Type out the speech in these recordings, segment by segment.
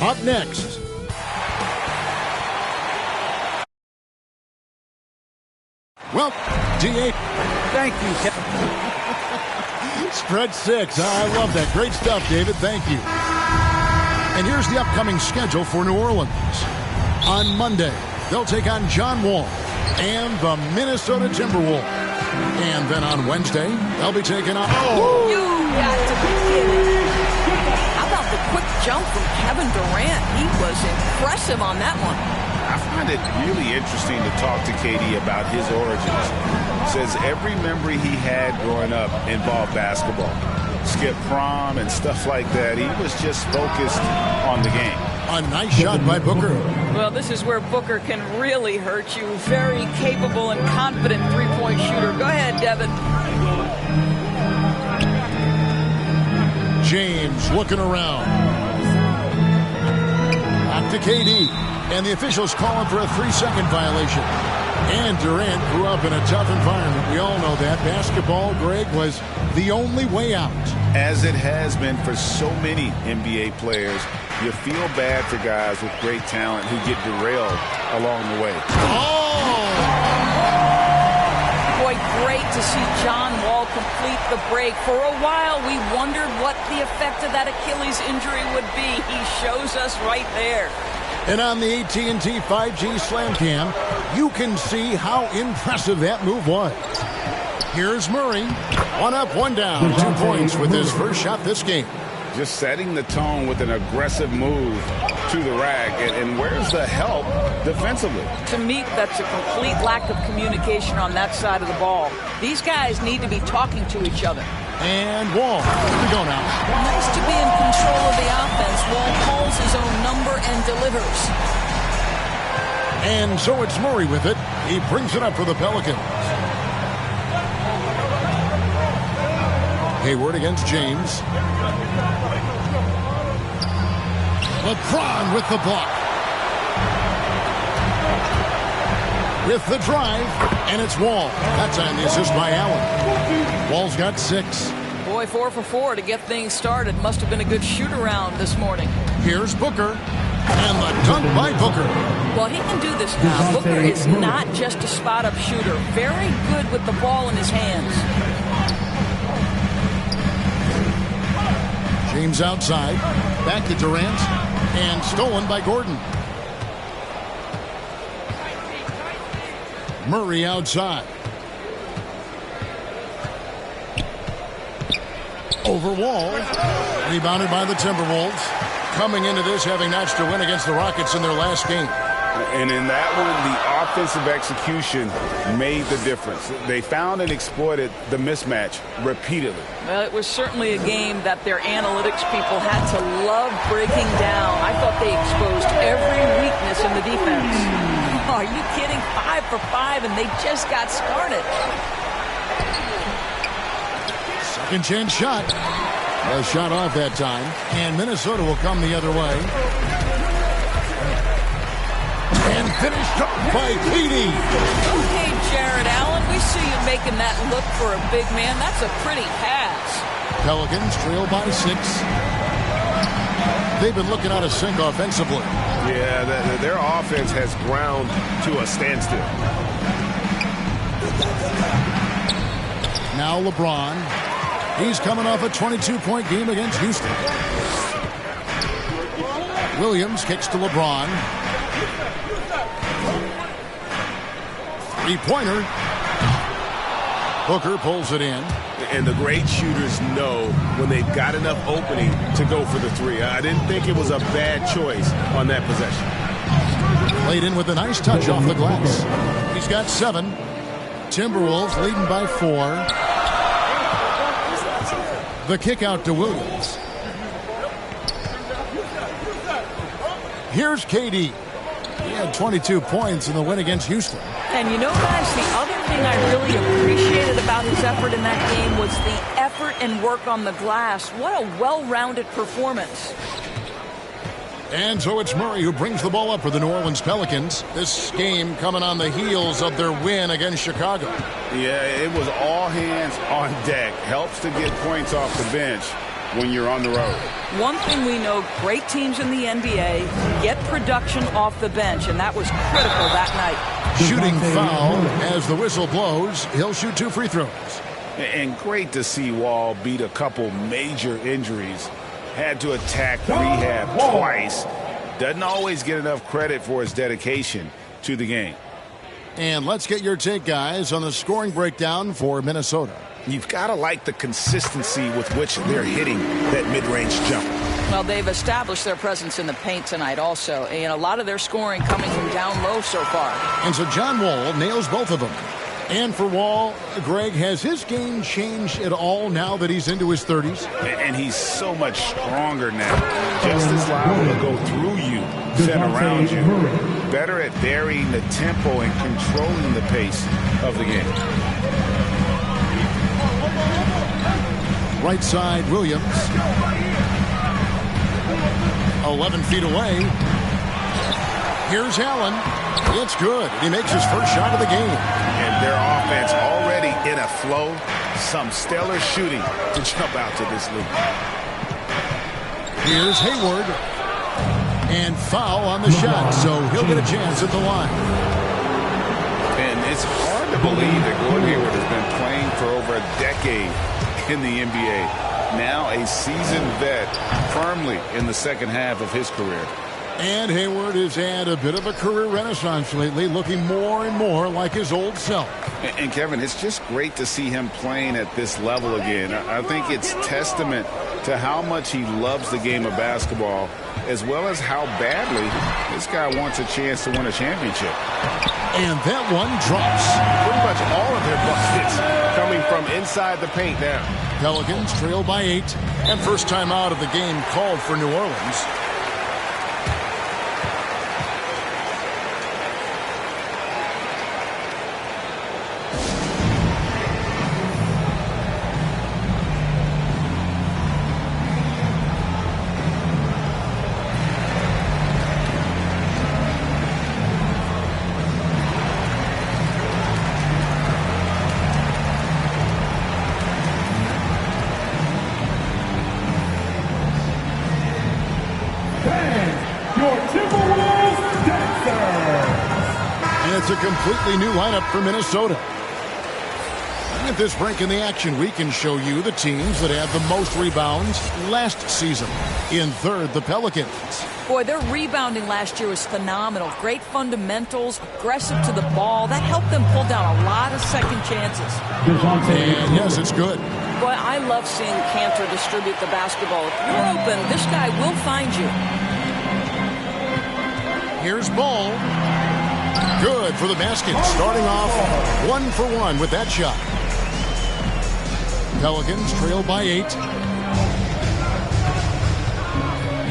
Up next. Well, D8. Thank you, Kevin. Spread 6. I love that. Great stuff, David. Thank you. And here's the upcoming schedule for New Orleans. On Monday, they'll take on John Wall and the Minnesota Timberwolves. And then on Wednesday, they'll be taking on... Oh! You got to be kidding. How about the quick jump from Kevin Durant? He was impressive on that one. I find it really interesting to talk to KD about his origins. Says every memory he had growing up involved basketball. Skip prom and stuff like that. He was just focused on the game. A nice shot by Booker. Well, this is where Booker can really hurt you. Very capable and confident three-point shooter. Go ahead, Devin. James looking around. Back to KD. And the officials calling for a 3-second violation. And Durant grew up in a tough environment. We all know that. Basketball, Greg, was the only way out. As it has been for so many NBA players, you feel bad for guys with great talent who get derailed along the way. Oh! Boy, great to see John Wall complete the break. For a while, we wondered what the effect of that Achilles injury would be. He shows us right there. And on the AT&T 5G Slam Cam, you can see how impressive that move was. Here's Murray. 1 up, 1 down. 2 points with his first shot this game. Just setting the tone with an aggressive move to the rack. And where's the help defensively? To me, that's a complete lack of communication on that side of the ball. These guys need to be talking to each other. And Wall. Here we go now. Nice to be in control of the offense. Wall calls his own number and delivers. And so it's Murray with it. He brings it up for the Pelicans. Hayward against James. LeBron with the block. With the drive, and it's Wall. That's on the assist by Allen. Wall's got 6. Boy, 4 for 4 to get things started. Must have been a good shoot-around this morning. Here's Booker. And the dunk by Booker. Well, he can do this now. Booker is not just a spot-up shooter. Very good with the ball in his hands. James outside. Back to Durant. And stolen by Gordon. Murray outside. Over Wall. Rebounded by the Timberwolves. Coming into this having notched a win against the Rockets in their last game. And in that one, the offensive execution made the difference. They found and exploited the mismatch repeatedly. Well, it was certainly a game that their analytics people had to love breaking down. I thought they exposed every weakness in the defense. Are you kidding? 5 for 5, and they just got started. Second chance shot. A shot off that time. And Minnesota will come the other way. And finished up by KD. Okay, Jared Allen, we see you making that look for a big man. That's a pretty pass. Pelicans trail by 6. They've been looking out of sync offensively. Yeah, their offense has ground to a standstill. Now LeBron. He's coming off a 22-point game against Houston. Williams kicks to LeBron. Three-pointer. Booker pulls it in. And the great shooters know when they've got enough opening to go for the 3. I didn't think it was a bad choice on that possession. Played in with a nice touch off the glass. He's got 7. Timberwolves leading by 4. The kick out to Williams. Here's KD. He had 22 points in the win against Houston. And you know, guys, the other thing I really appreciated about his effort in that game was the effort and work on the glass. What a well-rounded performance. And so it's Murray who brings the ball up for the New Orleans Pelicans. This game coming on the heels of their win against Chicago. Yeah, it was all hands on deck. Helps to get points off the bench. when you're on the road. One thing we know, great teams in the NBA get production off the bench, and that was critical that night. Shooting foul as the whistle blows. He'll shoot 2 free throws. And great to see Wall beat a couple major injuries. Had to attack rehab twice. Doesn't always get enough credit for his dedication to the game. And let's get your take, guys, on the scoring breakdown for Minnesota. You've got to like the consistency with which they're hitting that mid-range jump. Well, they've established their presence in the paint tonight also, and a lot of their scoring coming from down low so far. And so John Wall nails both of them. And for Wall, Greg, has his game changed at all now that he's into his 30s? And he's so much stronger now. Just as liable to go through you than around you. Better at varying the tempo and controlling the pace of the game. Right side, Williams. 11 feet away. Here's Allen. It's good. He makes his first shot of the game. And their offense already in a flow. Some stellar shooting to jump out to this league. Here's Hayward. And foul on the shot, so he'll get a chance at the line. And it's hard to believe that Gordon Hayward has been playing for over a decade in the NBA. Now a seasoned vet, firmly in the second half of his career. And Hayward has had a bit of a career renaissance lately, looking more and more like his old self. And Kevin, it's just great to see him playing at this level again. I think it's testament to how much he loves the game of basketball, as well as how badly this guy wants a chance to win a championship. And that one drops. Pretty much all of their buckets coming from inside the paint now. Pelicans trail by 8. And first time out of the game called for New Orleans. It's a completely new lineup for Minnesota. At this break in the action, we can show you the teams that had the most rebounds last season. In third, the Pelicans. Boy, their rebounding last year was phenomenal. Great fundamentals, aggressive to the ball. That helped them pull down a lot of second chances. And yes, it's good. Boy, I love seeing Cantor distribute the basketball. If you're open, this guy will find you. Here's Ball. Good for the basket. Starting off 1 for 1 with that shot. Pelicans trail by 8.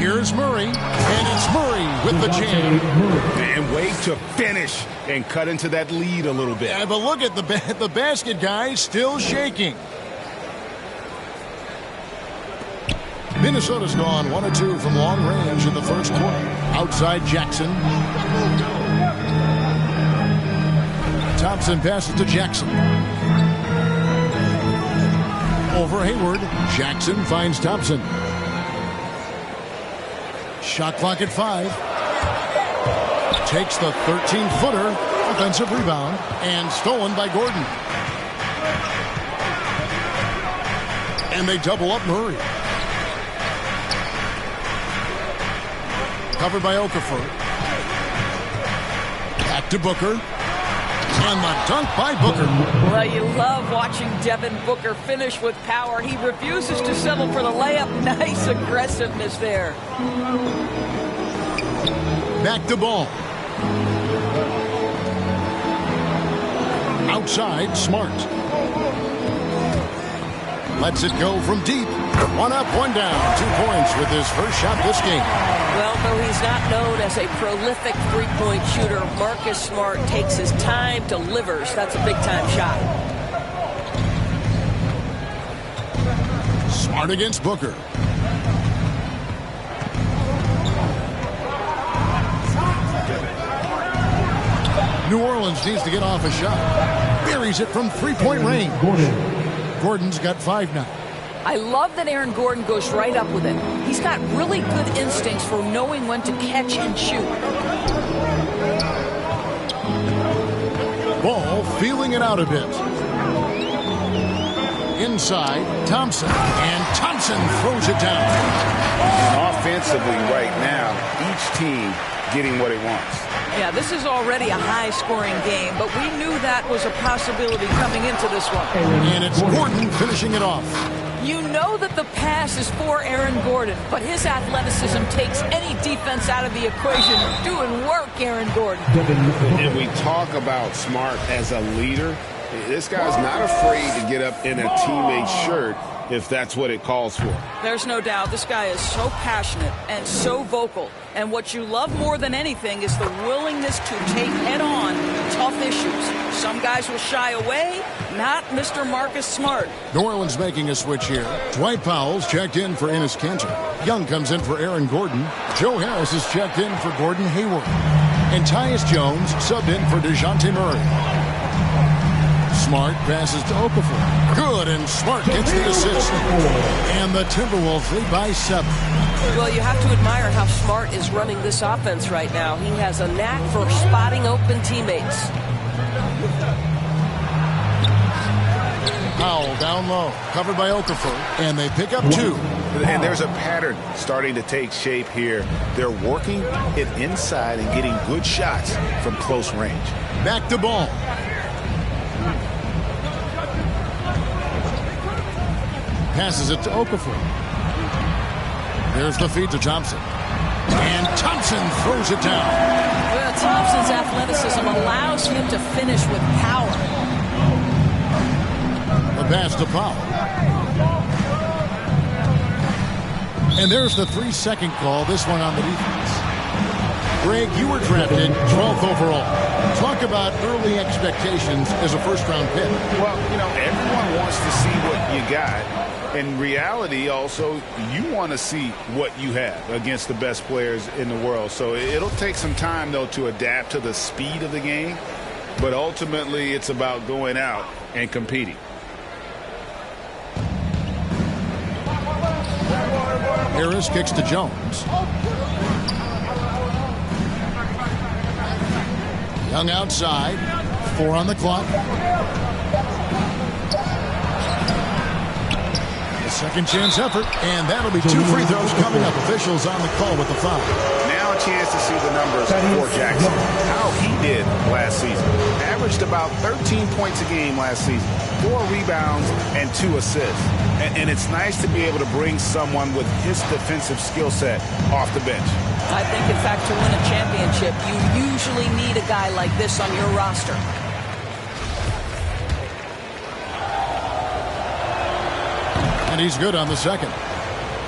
Here's Murray. And it's Murray with the jam. And wait to finish and cut into that lead a little bit. Yeah, but look at the basket, guys, still shaking. Minnesota's gone 1 of 2 from long range in the first quarter. Outside Jackson. Thompson passes to Jackson. Over Hayward. Jackson finds Thompson. Shot clock at 5. Takes the 13-footer. Offensive rebound. And stolen by Gordon. And they double up Murray. Covered by Okafor. Back to Booker. And the dunk by Booker. Well, you love watching Devin Booker finish with power. He refuses to settle for the layup. Nice aggressiveness there. Back to Ball. Outside, Smart. Lets it go from deep. 1 up, 1 down. 2 points with his first shot this game. Well, though he's not known as a prolific three-point shooter, Marcus Smart takes his time, delivers. That's a big-time shot. Smart against Booker. New Orleans needs to get off a shot. Buries it from 3-point range. Gordon's got 5 now. I love that Aaron Gordon goes right up with it. He's got really good instincts for knowing when to catch and shoot. Ball feeling it out a bit. Inside, Thompson. And Thompson throws it down. And offensively right now, each team getting what it wants. Yeah, this is already a high-scoring game, but we knew that was a possibility coming into this one. And it's Gordon finishing it off. You know that the pass is for Aaron Gordon, but his athleticism takes any defense out of the equation. Doing work, Aaron Gordon. And we talk about Smart as a leader. This guy's not afraid to get up in a teammate's shirt if that's what it calls for. There's no doubt this guy is so passionate and so vocal. And what you love more than anything is the willingness to take head-on tough issues. Some guys will shy away, not Mr. Marcus Smart. New Orleans making a switch here. Dwight Powell's checked in for Enes Kanter. Young comes in for Aaron Gordon. Joe Harris is checked in for Gordon Hayward. And Tyus Jones subbed in for DeJounte Murray. Smart passes to Okafor. Good, and Smart gets the assist. And the Timberwolves lead by 7. Well, you have to admire how Smart is running this offense right now. He has a knack for spotting open teammates. Powell down low, covered by Okafor, and they pick up 2. And there's a pattern starting to take shape here. They're working it inside and getting good shots from close range. Back to Ball. Passes it to Okafor. There's the feed to Thompson. And Thompson throws it down. Well, Thompson's athleticism allows him to finish with power. The pass to Powell. And there's the 3-second call, this one on the defense. Greg, you were drafted 12th overall. Talk about early expectations as a first-round pick. Well, you know, everyone wants to see what you got. In reality, also, you want to see what you have against the best players in the world. So it'll take some time, though, to adapt to the speed of the game. But ultimately, it's about going out and competing. Harris kicks to Jones. Young outside. 4 on the clock. Second chance effort, and that'll be 2 free throws coming up. Officials on the call with the foul. Now a chance to see the numbers for Jackson. How he did last season. Averaged about 13 points a game last season. 4 rebounds and 2 assists. And it's nice to be able to bring someone with his defensive skill set off the bench. I think, in fact, to win a championship, you usually need a guy like this on your roster. And he's good on the second.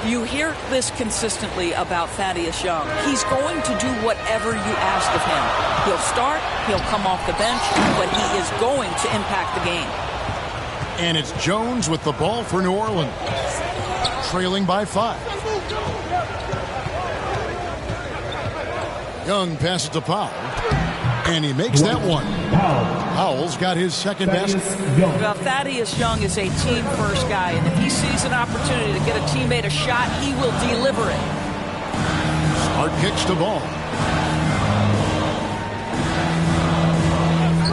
You hear this consistently about Thaddeus Young. He's going to do whatever you ask of him. He'll start, he'll come off the bench, but he is going to impact the game. And it's Jones with the ball for New Orleans. Trailing by 5. Young passes to Powell. And he makes that one. Powell's got his second basket. Well, Thaddeus Young is a team-first guy, and if he sees an opportunity to get a teammate a shot, he will deliver it. Smart kicks to Ball.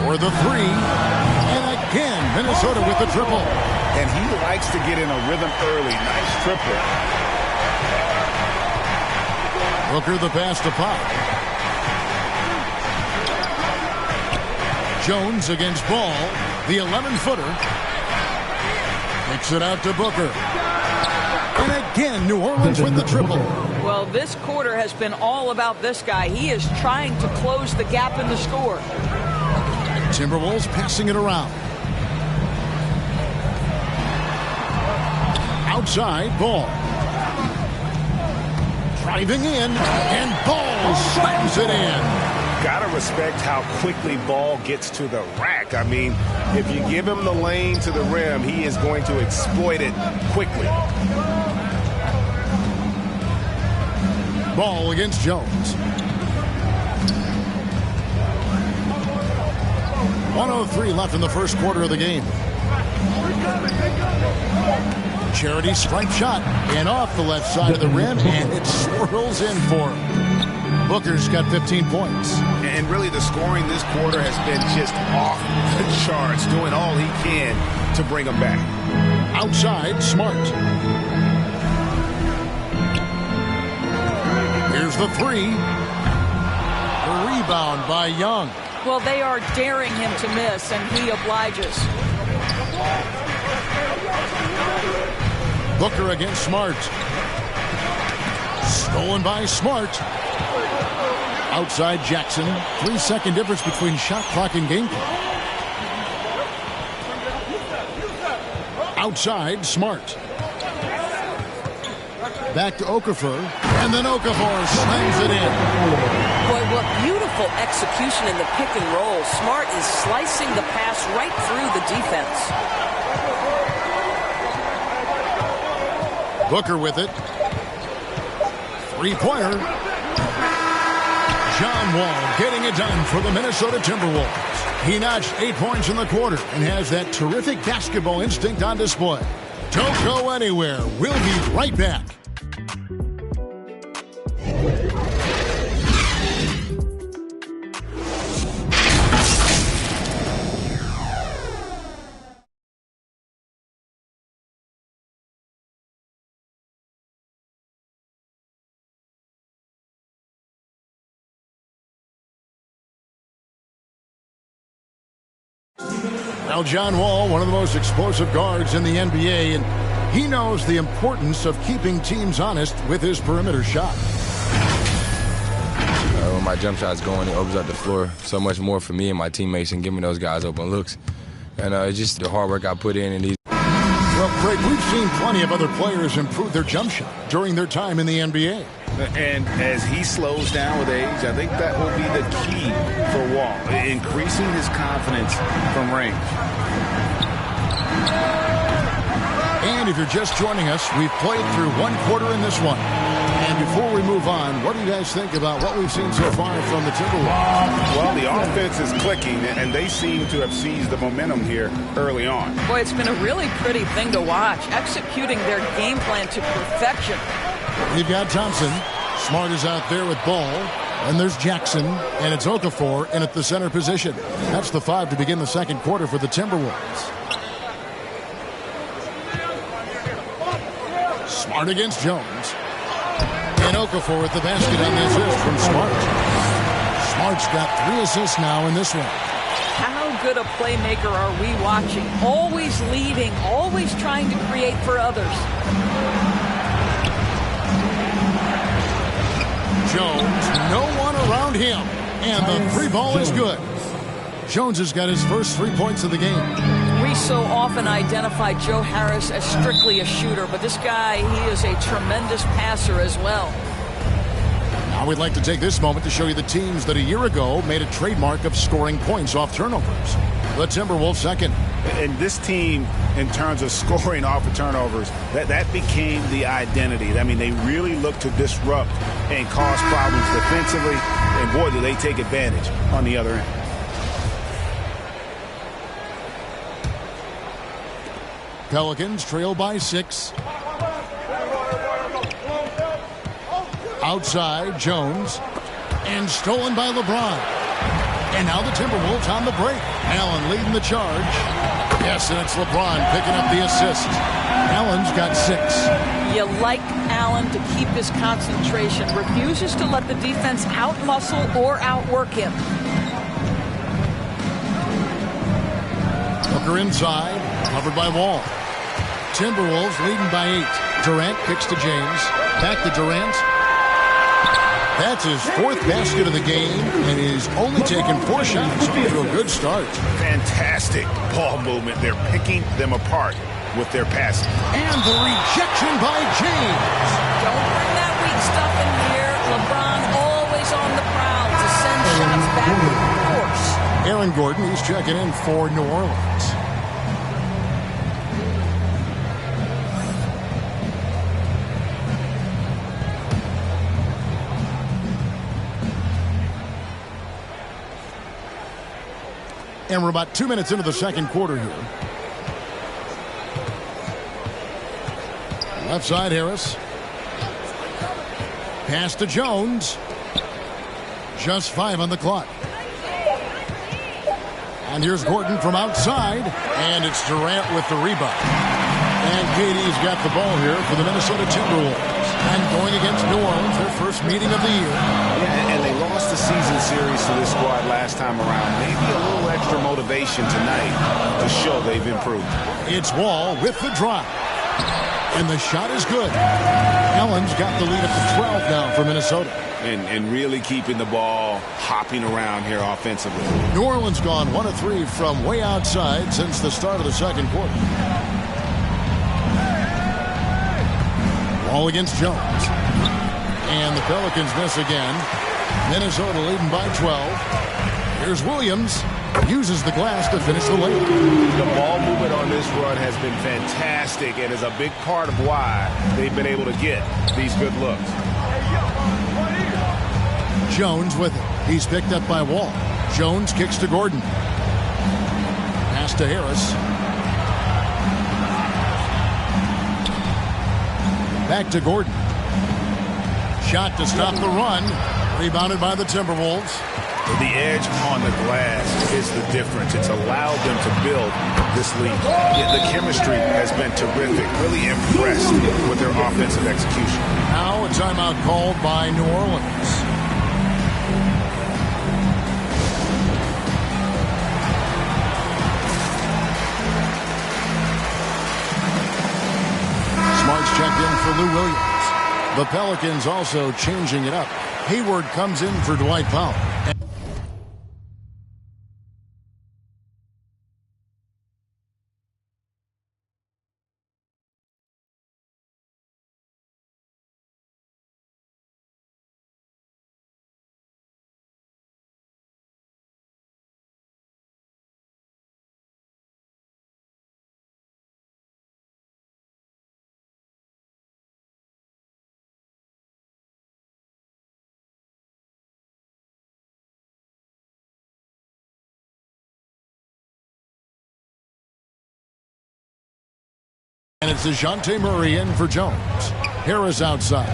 For the 3. And again, Minnesota with the triple. And he likes to get in a rhythm early. Nice triple. Booker the pass to Powell. Jones against Ball, the 11-footer. Kicks it out to Booker. And again, New Orleans with the triple. Well, this quarter has been all about this guy. He is trying to close the gap in the score. Timberwolves passing it around. Outside, Ball. Driving in, and Ball slams it in. Gotta respect how quickly Ball gets to the rack. I mean, if you give him the lane to the rim, he is going to exploit it quickly. Ball against Jones. 1:03 left in the first quarter of the game. Charity stripe shot. And off the left side of the rim, and it swirls in for him. Booker's got 15 points. And really the scoring this quarter has been just off the charts, doing all he can to bring them back. Outside, Smart. Here's the three. A rebound by Young. Well, they are daring him to miss, and he obliges. Booker against Smart. Stolen by Smart. Outside Jackson. 3-second difference between shot clock and game clock. Outside Smart. Back to Okafor. And then Okafor slams it in. Boy, what beautiful execution in the pick and roll. Smart is slicing the pass right through the defense. Booker with it. Three-pointer. John Wall getting it done for the Minnesota Timberwolves. He notched 8 points in the quarter and has that terrific basketball instinct on display. Don't go anywhere. We'll be right back. Now John Wall, one of the most explosive guards in the NBA, and he knows the importance of keeping teams honest with his perimeter shot. When my jump shot's going, it opens up the floor so much more for me and my teammates and giving those guys open looks. And it's just the hard work I put in these. Well, Craig, we've seen plenty of other players improve their jump shot during their time in the NBA. And as he slows down with age, I think that will be the key for Wall, increasing his confidence from range. And if you're just joining us, we've played through one quarter in this one. And before we move on, what do you guys think about what we've seen so far from the Timberwolves? Well, the offense is clicking, and they seem to have seized the momentum here early on. Boy, it's been a really pretty thing to watch, executing their game plan to perfection. You've got Thompson. Smart is out there with Ball. And there's Jackson, and it's Okafor in at the center position. That's the 5 to begin the second quarter for the Timberwolves. Smart against Jones. And Okafor at the basket on the assist from Smart. Smart's got 3 assists now in this one. How good a playmaker are we watching? Always leading, always trying to create for others. Jones, no one around him. And the 3 ball is good. Jones has got his first 3 points of the game. We so often identify Joe Harris as strictly a shooter, but this guy, he is a tremendous passer as well. Now we'd like to take this moment to show you the teams that a year ago made a trademark of scoring points off turnovers. The Timberwolves second. And this team, in terms of scoring off of turnovers, that became the identity. I mean, they really look to disrupt and cause problems defensively, and boy, do they take advantage on the other end. Pelicans trail by 6. Outside, Jones. And stolen by LeBron. And now the Timberwolves on the break. Allen leading the charge. Yes, and it's LeBron picking up the assist. Allen's got 6. You like Allen to keep his concentration. Refuses to let the defense outmuscle or outwork him. Booker inside. Covered by Wall. Timberwolves leading by 8. Durant kicks to James. Back to Durant. That's his 4th basket of the game, and he's only taken 4 shots to a good start. Fantastic ball movement. They're picking them apart with their passing. And the rejection by James. Don't bring that weak stuff in here. LeBron always on the prowl to send shots back with force. Aaron Gordon, he's checking in for New Orleans. And we're about 2 minutes into the second quarter here. Left side, Harris. Pass to Jones. Just 5 on the clock. And here's Gordon from outside. And it's Durant with the rebound. And KD's got the ball here for the Minnesota Timberwolves. And going against New Orleans, their first meeting of the year. Yeah, and they lost the season series to this squad last time around. Maybe a little extra motivation tonight to show they've improved. It's Wall with the drive. And the shot is good. Allen's got the lead up to 12 now for Minnesota. And really keeping the ball hopping around here offensively. New Orleans gone 1 of 3 from way outside since the start of the second quarter. Ball against Jones. And the Pelicans miss again. Minnesota leading by 12. Here's Williams. Uses the glass to finish the lead. The ball movement on this run has been fantastic and is a big part of why they've been able to get these good looks. Jones with it. He's picked up by Wall. Jones kicks to Gordon. Pass to Harris. Back to Gordon. Shot to stop the run. Rebounded by the Timberwolves. The edge on the glass is the difference. It's allowed them to build this lead. The chemistry has been terrific. Really impressed with their offensive execution. Now a timeout called by New Orleans. Smart's checked in for Lou Williams. The Pelicans also changing it up. Hayward comes in for Dwight Powell. And it's DeJounte Murray in for Jones. Harris outside.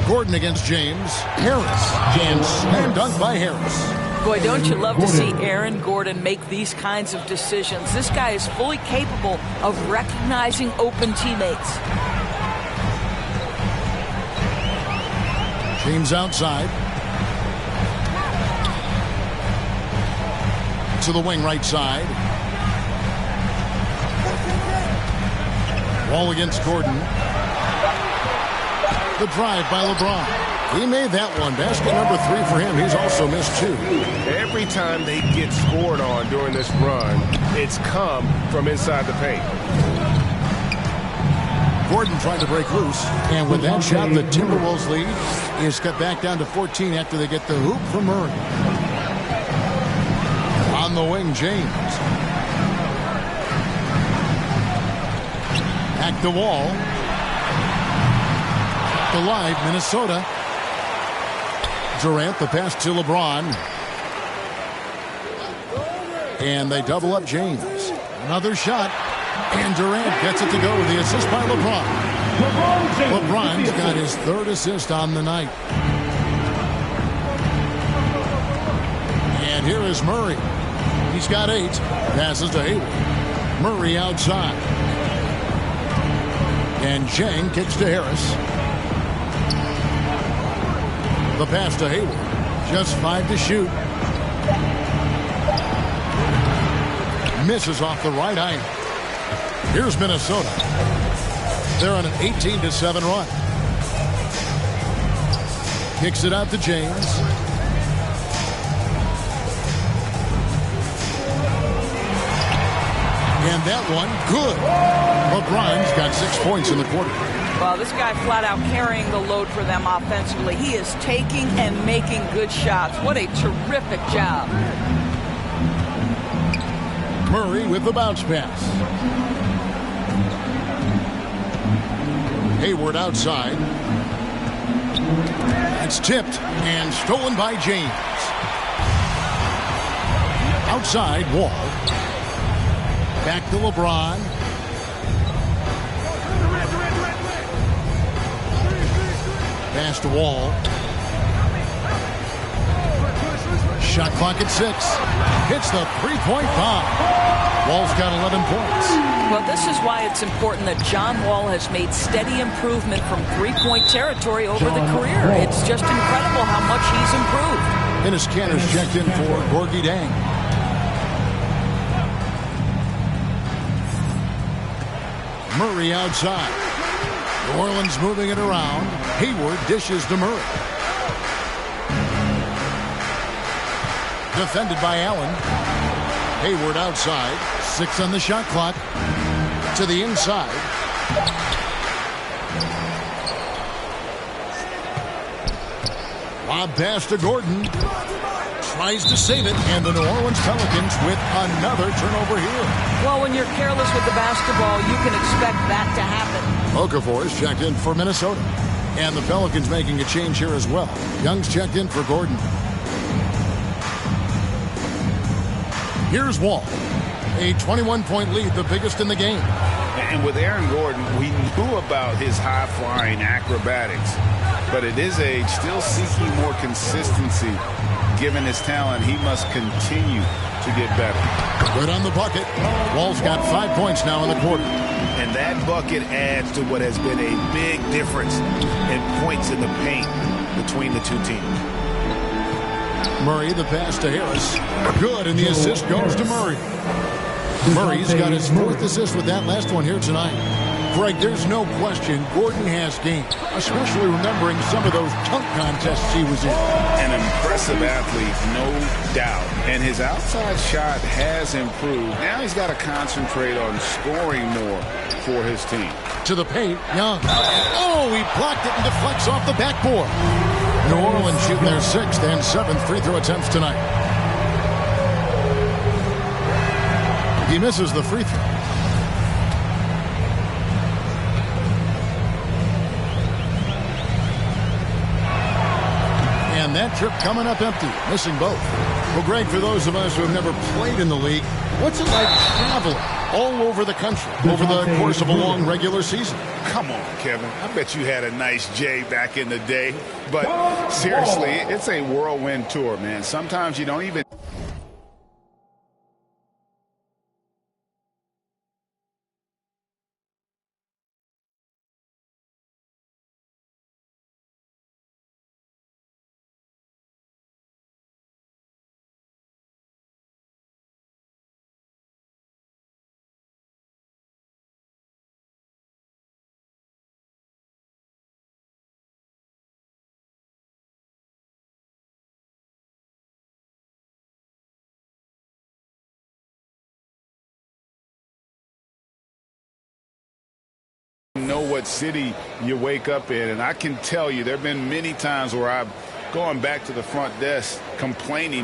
Gordon against James. Harris. And slam dunk by Harris. Boy, don't you love to see Aaron Gordon make these kinds of decisions. This guy is fully capable of recognizing open teammates. James outside. To the wing right side. Wall against Gordon. The drive by LeBron. He made that one. Basket number 3 for him. He's also missed 2. Every time they get scored on during this run, it's come from inside the paint. Gordon trying to break loose. And with that shot, the Timberwolves lead is cut back down to 14 after they get the hoop from Murray. On the wing, James. Back to Wall. Alive, Minnesota. Durant, the pass to LeBron. And they double up James. Another shot. And Durant gets it to go. The assist by LeBron. LeBron's got his 3rd assist on the night. And here is Murray. He's got 8. Passes to Hayward. Murray outside. And Jang kicks to Harris. The pass to Hayward. Just 5 to shoot. Misses off the right iron. Here's Minnesota. They're on an 18-7 run. Kicks it out to James. And that one, good. LeBron's got 6 points in the quarter. Well, this guy flat out carrying the load for them offensively. He is taking and making good shots. What a terrific job. Murray with the bounce pass. Hayward outside. It's tipped and stolen by James. Outside, Wall. Back to LeBron. Pass to Wall. Shot clock at 6. Hits the three-point bomb. Wall's got 11 points. Well, this is why it's important that John Wall has made steady improvement from three-point territory over the career. It's just incredible how much he's improved. Dennis Cantor's checked in for Gorgui Dieng. Murray outside. New Orleans moving it around. Hayward dishes to Murray. Defended by Allen. Hayward outside. 6 on the shot clock. To the inside. Lob pass to Gordon. Tries to save it, and the New Orleans Pelicans with another turnover here. Well, when you're careless with the basketball, you can expect that to happen. Okafor is checked in for Minnesota. And the Pelicans making a change here as well. Young's checked in for Gordon. Here's Wall. A 21-point lead, the biggest in the game. And with Aaron Gordon, we knew about his high-flying acrobatics. But at his age, still seeking more consistency. Given his talent, he must continue to get better. Good on the bucket. Wall's got 5 points now in the quarter. And that bucket adds to what has been a big difference in points in the paint between the two teams. Murray, the pass to Harris. Good, and the assist goes to Murray. Murray's got his 4th assist with that last one here tonight. Greg, there's no question Gordon has game, especially remembering some of those dunk contests he was in. An impressive athlete, no doubt. And his outside shot has improved. Now he's got to concentrate on scoring more for his team. To the paint, Young. Oh, he blocked it and deflects off the backboard. New Orleans shooting their 6th and 7th free throw attempts tonight. He misses the free throw. And that trip coming up empty, missing both. Well, Greg, for those of us who have never played in the league, what's it like traveling all over the country over the course of a long regular season? Come on, Kevin. I bet you had a nice J back in the day. But seriously, it's a whirlwind tour, man. Sometimes you don't even... know what city you wake up in, and I can tell you there have been many times where I've gone back to the front desk complaining.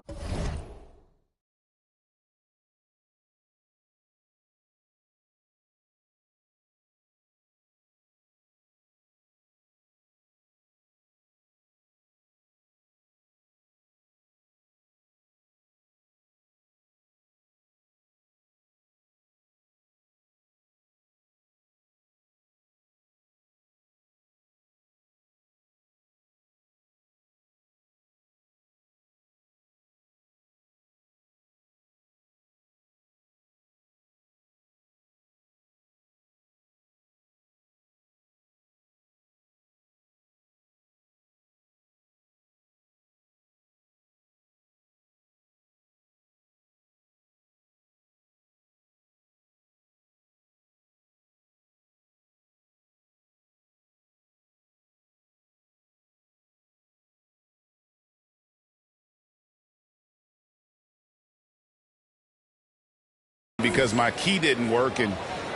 Because my key didn't work, and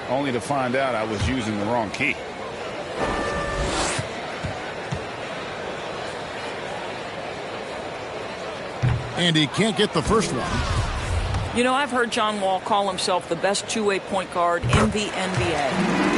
only to find out I was using the wrong key. And he can't get the first one. You know, I've heard John Wall call himself the best two-way point guard in the NBA.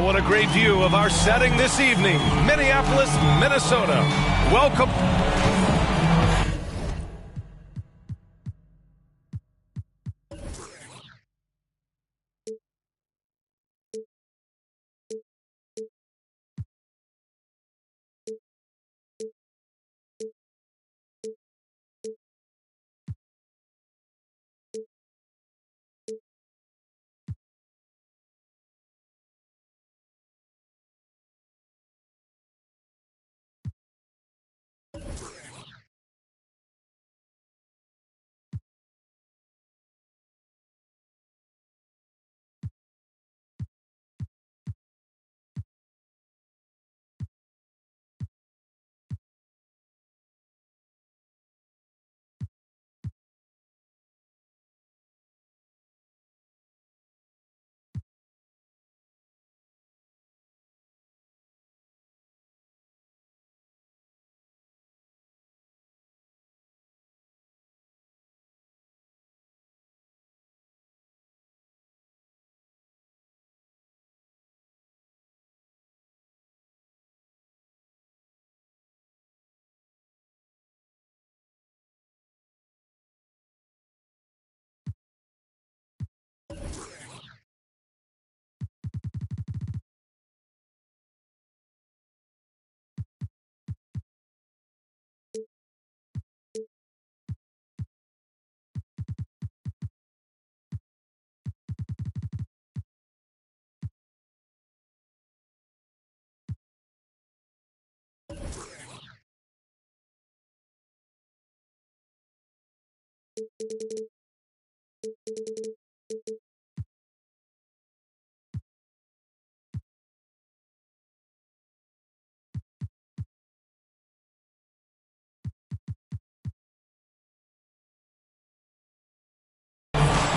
What a great view of our setting this evening. Minneapolis, Minnesota. Welcome.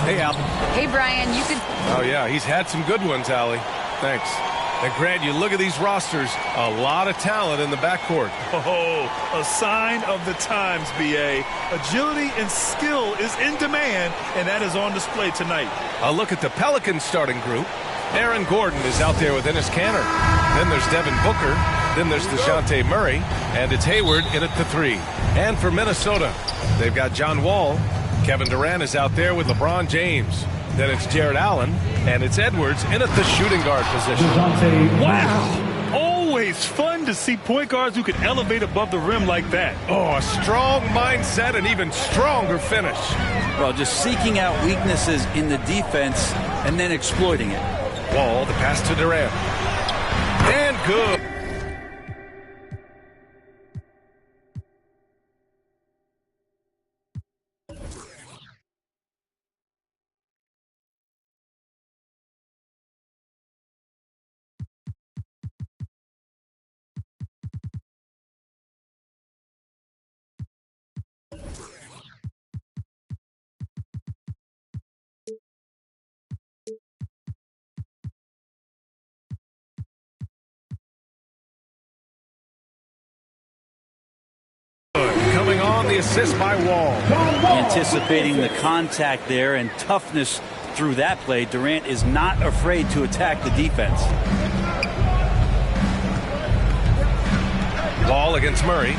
Hey, Al. Hey, Brian, you could... Oh, yeah, he's had some good ones, Allie. Thanks. And Grant, you look at these rosters, a lot of talent in the backcourt. Oh, a sign of the times, B.A. Agility and skill is in demand, and that is on display tonight. A look at the Pelicans starting group. Aaron Gordon is out there with Enes Kanter. Then there's Devin Booker. Then there's DeJounte Murray. And it's Hayward in at the 3. And for Minnesota, they've got John Wall. Kevin Durant is out there with LeBron James. Then it's Jared Allen, and it's Edwards in at the shooting guard position. Wow! Always It's fun to see point guards who can elevate above the rim like that. Oh, a strong mindset and even stronger finish. Well, just seeking out weaknesses in the defense and then exploiting it. Wall, the pass to Durant. And good. Coming on, the assist by Wall. Anticipating the contact there and toughness through that play, Durant is not afraid to attack the defense. Wall against Murray.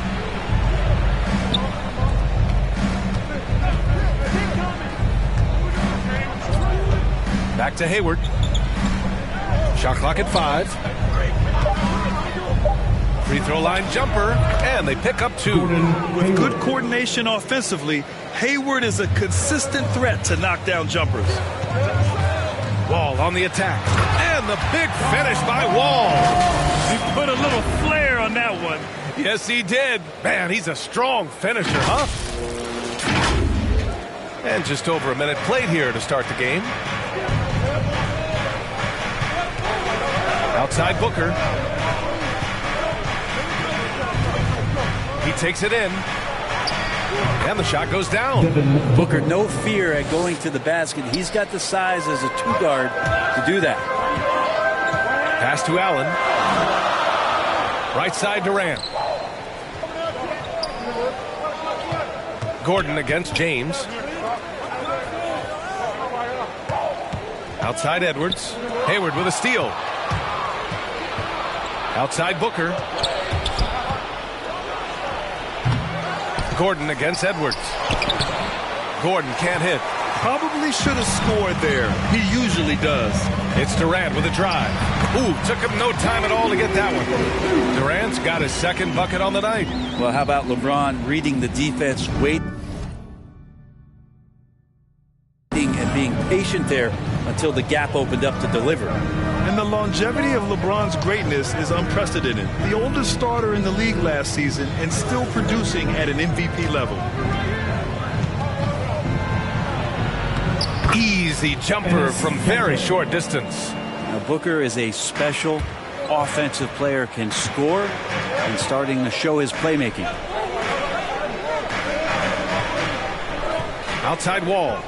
Back to Hayward. Shot clock at 5. Free throw line jumper, and they pick up 2. With good coordination offensively, Hayward is a consistent threat to knock down jumpers. Wall on the attack, and the big finish by Wall. He put a little flair on that one. Yes, he did. Man, he's a strong finisher, huh? And just over a minute played here to start the game. Outside Booker. He takes it in. And the shot goes down. Booker, no fear at going to the basket. He's got the size as a 2-guard to do that. Pass to Allen. Right side Durant. Gordon against James. Outside Edwards. Hayward with a steal. Outside Booker. Gordon against Edwards. Gordon can't hit. Probably should have scored there. He usually does. It's Durant with a drive. Ooh, took him no time at all to get that one. Durant's got his second bucket on the night. Well, how about LeBron reading the defense, waiting and being patient there until the gap opened up to deliver. And the longevity of LeBron's greatness is unprecedented. The oldest starter in the league last season and still producing at an MVP level. Easy jumper from very short distance. Now, Booker is a special offensive player, can score, and starting to show his playmaking. Outside Wall.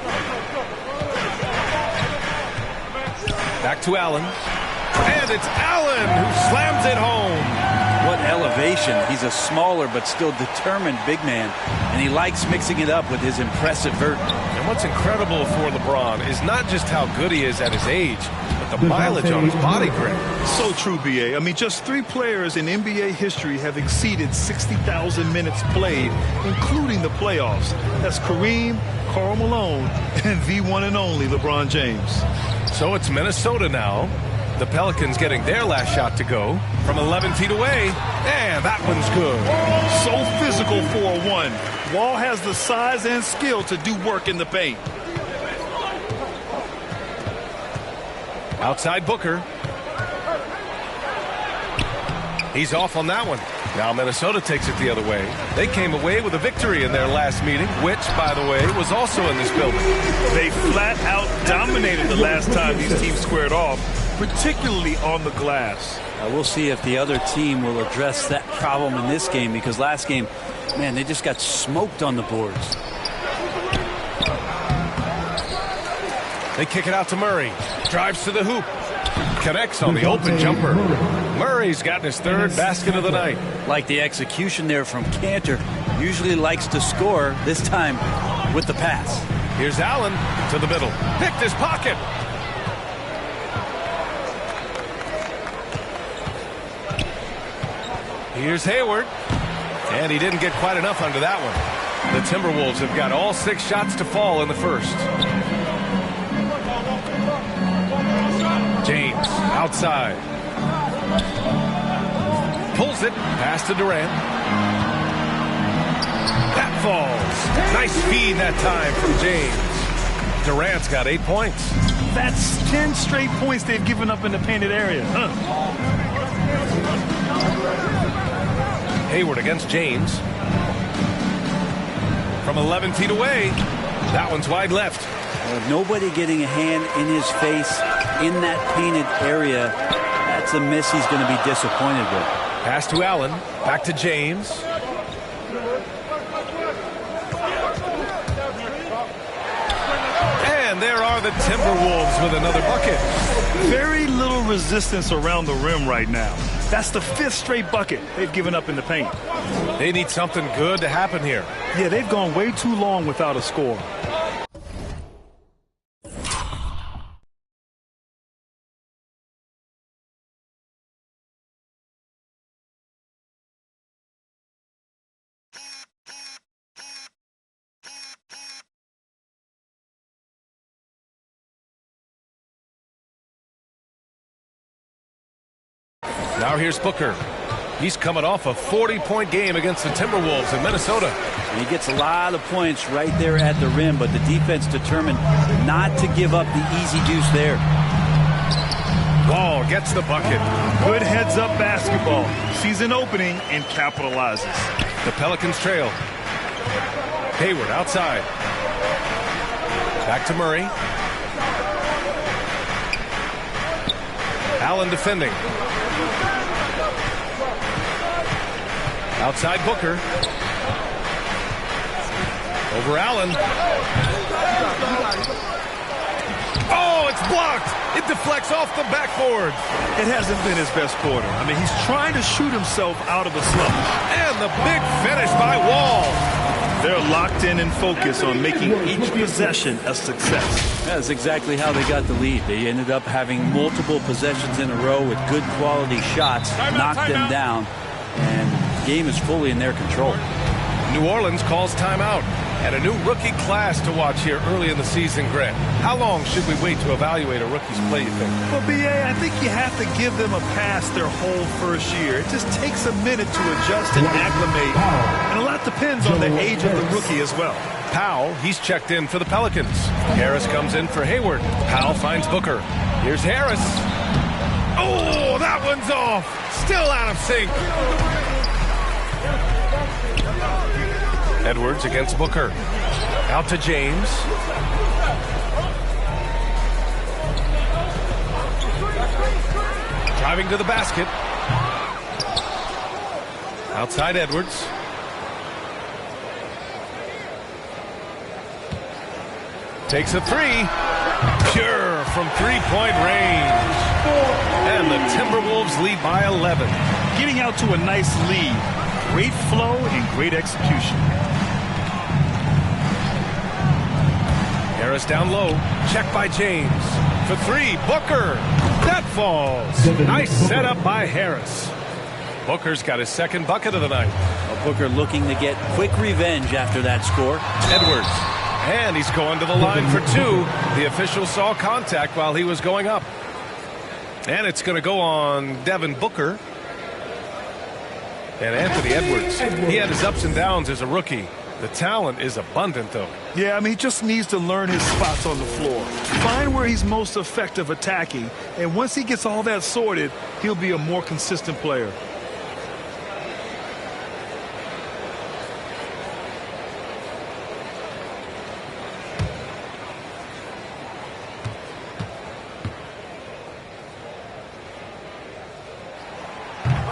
Back to Allen. And it's Allen who slams it home. What elevation. He's a smaller but still determined big man, and he likes mixing it up with his impressive vert. And what's incredible for LeBron is not just how good he is at his age, but the mileage on his body grip. So true, B.A. I mean, just 3 players in NBA history have exceeded 60,000 minutes played, including the playoffs. That's Kareem, Karl Malone, and the one and only LeBron James. So it's Minnesota now. The Pelicans getting their last shot to go from 11 feet away. And that one's good. So physical for a 1. Wall has the size and skill to do work in the paint. Outside Booker. He's off on that one. Now Minnesota takes it the other way. They came away with a victory in their last meeting, which, by the way, was also in this building. They flat out dominated the last time these teams squared off, particularly on the glass. We'll see if the other team will address that problem in this game, because last game, man, they just got smoked on the boards. They kick it out to Murray. Drives to the hoop. Connects on the open jumper. Murray's gotten his 3rd basket of the night. Like the execution there from Cantor. Usually likes to score, this time with the pass. Here's Allen to the middle. Picked his pocket. Here's Hayward. And he didn't get quite enough under that one. The Timberwolves have got all 6 shots to fall in the first. James outside. Pulls it. Pass to Durant. That falls. Nice feed that time from James. Durant's got 8 points. That's 10 straight points they've given up in the painted area. Hayward against James. From 11 feet away. That one's wide left. Nobody getting a hand in his face in that painted area. That's a miss he's going to be disappointed with. Pass to Allen. Back to James. And there are the Timberwolves with another bucket. Very little resistance around the rim right now. That's the 5th straight bucket they've given up in the paint. They need something good to happen here. Yeah, they've gone way too long without a score. Now here's Booker. He's coming off a 40-point game against the Timberwolves in Minnesota. And he gets a lot of points right there at the rim, but the defense determined not to give up the easy deuce there. Wall gets the bucket. Good heads-up basketball. Sees an opening and capitalizes. The Pelicans trail. Hayward outside. Back to Murray. Allen defending. Outside Booker. Over Allen. Oh, it's blocked. It deflects off the backboard. It hasn't been his best quarter. I mean, he's trying to shoot himself out of a slump. And the big finish by Wall. They're locked in and focused on making each possession a success. That's exactly how they got the lead. They ended up having multiple possessions in a row with good quality shots, knocked them down, and the game is fully in their control. New Orleans calls timeout. And a new rookie class to watch here early in the season, Grant. How long should we wait to evaluate a rookie's play, you think? Well, B.A., I think you have to give them a pass their whole first year. It just takes a minute to adjust and acclimate. And a lot depends on the age of the rookie as well. Powell, he's checked in for the Pelicans. Harris comes in for Hayward. Powell finds Booker. Here's Harris. Oh, that one's off. Still out of sync. Edwards against Booker. Out to James. Driving to the basket. Outside Edwards. Takes a three. Pure from three-point range. And the Timberwolves lead by 11. Getting out to a nice lead. Great flow and great execution. Harris down low. Check by James. For three, Booker. That falls. Nice setup by Harris. Booker's got his second bucket of the night. Well, Booker looking to get quick revenge after that score. Edwards. And he's going to the line for two. The official saw contact while he was going up. And it's going to go on Devin Booker. And Anthony Edwards. He had his ups and downs as a rookie. The talent is abundant, though. Yeah, I mean, he just needs to learn his spots on the floor. Find where he's most effective attacking. And once he gets all that sorted, he'll be a more consistent player.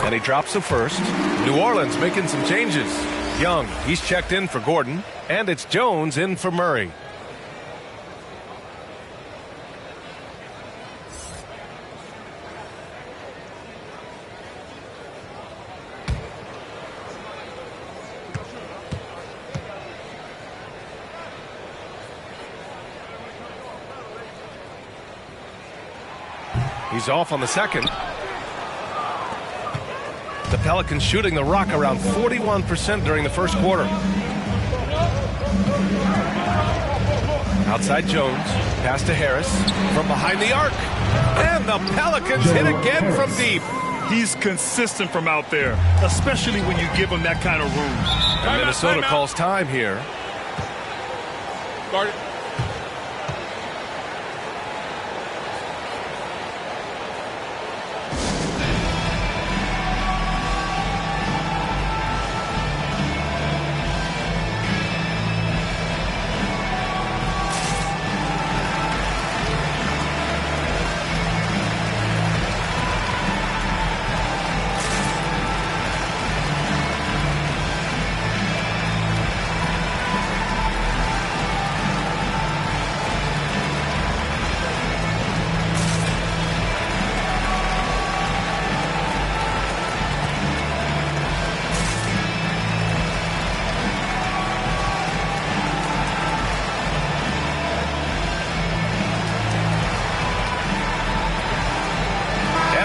And he drops the first. New Orleans making some changes. Young, he's checked in for Gordon. And it's Jones in for Murray. He's off on the second. The Pelicans shooting the rock around 41% during the first quarter. Outside Jones. Pass to Harris. From behind the arc. And the Pelicans hit again from deep. He's consistent from out there, especially when you give him that kind of room. And Minnesota calls time here. Guard it.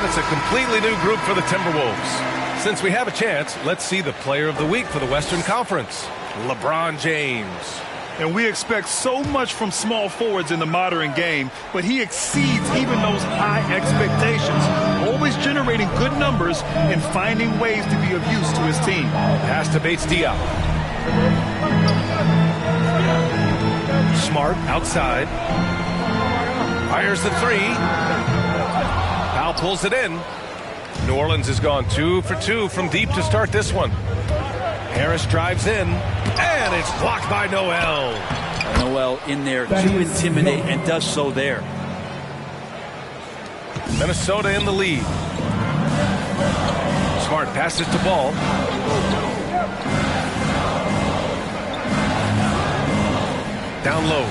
It's a completely new group for the Timberwolves. Since we have a chance, let's see the player of the week for the Western Conference, LeBron James. And we expect so much from small forwards in the modern game, but he exceeds even those high expectations, always generating good numbers and finding ways to be of use to his team. Pass to Bates-Diop. Smart outside. Fires the three. Powell pulls it in. New Orleans has gone 2 for 2 from deep to start this one. Harris drives in, and it's blocked by Noel. Noel in there to intimidate, and does so there. Minnesota in the lead. Smart passes to Ball. Down low.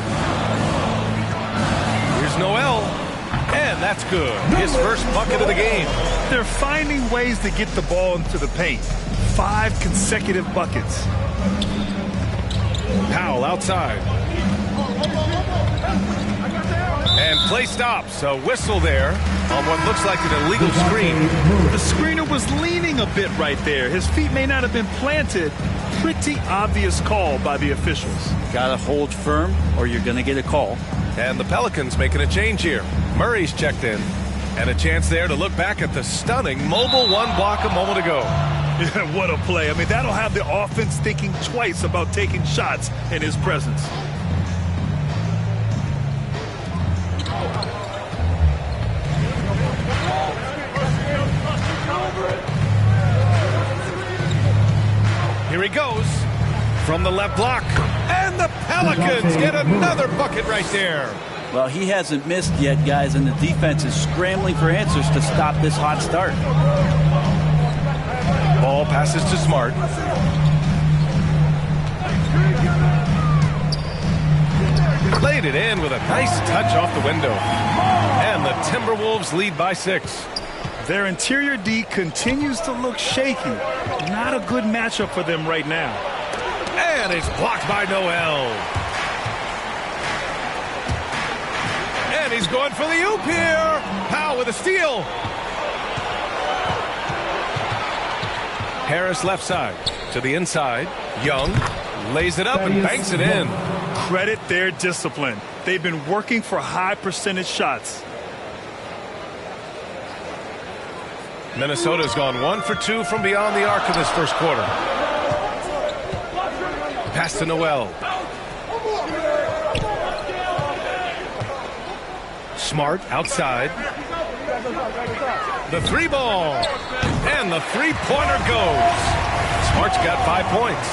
Here's Noel. And that's good. His first bucket of the game. They're finding ways to get the ball into the paint. 5 consecutive buckets. Powell outside. And play stops. A whistle there on what looks like an illegal screen. The screener was leaning a bit right there. His feet may not have been planted. Pretty obvious call by the officials. Got to hold firm or you're going to get a call. And the Pelicans making a change here. Murray's checked in. And a chance there to look back at the stunning mobile one block a moment ago. Yeah, what a play. I mean, that'll have the offense thinking twice about taking shots in his presence. Here he goes from the left block. And the Pelicans get another bucket right there. Well, he hasn't missed yet, guys, and the defense is scrambling for answers to stop this hot start. Ball passes to Smart. Laid it in with a nice touch off the window. And the Timberwolves lead by 6. Their interior D continues to look shaky. Not a good matchup for them right now. And it's blocked by Noel. And he's going for the oop here. Powell with a steal. Harris left side to the inside. Young lays it up and banks it in. Credit their discipline. They've been working for high percentage shots. Minnesota's gone 1 for 2 from beyond the arc in this first quarter. Pass to Noel. Smart outside. The 3 ball. And the 3-pointer goes. Smart's got 5 points.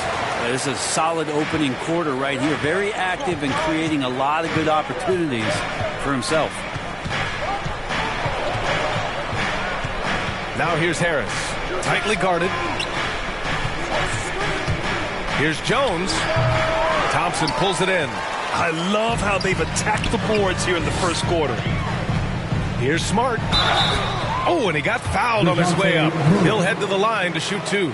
This is a solid opening quarter right here. Very active and creating a lot of good opportunities for himself. Now here's Harris. Tightly guarded. Here's Jones. Thompson pulls it in. I love how they've attacked the boards here in the first quarter. Here's Smart. Oh, and he got fouled on his way up. He'll head to the line to shoot 2.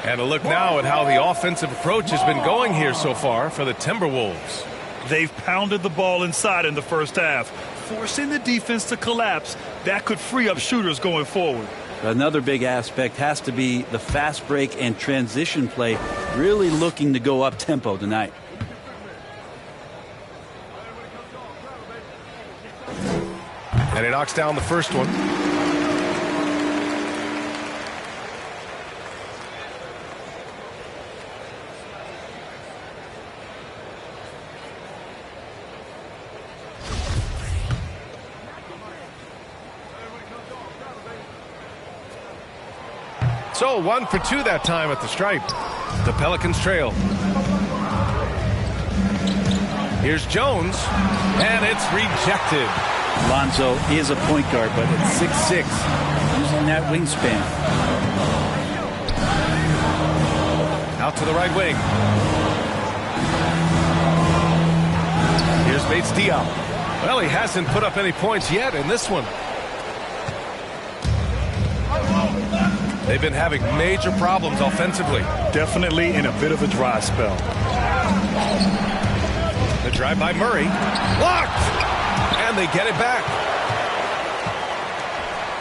And a look now at how the offensive approach has been going here so far for the Timberwolves. They've pounded the ball inside in the first half, forcing the defense to collapse. That could free up shooters going forward. Another big aspect has to be the fast break and transition play, really looking to go up tempo tonight. And he knocks down the first one. So 1 for 2 that time at the stripe. The Pelicans trail. Here's Jones, and it's rejected. Lonzo is a point guard, but at 6'6", using that wingspan. Out to the right wing. Here's Bates Diop. Well, he hasn't put up any points yet in this one. They've been having major problems offensively. Definitely in a bit of a dry spell. The drive by Murray. Blocked! And they get it back.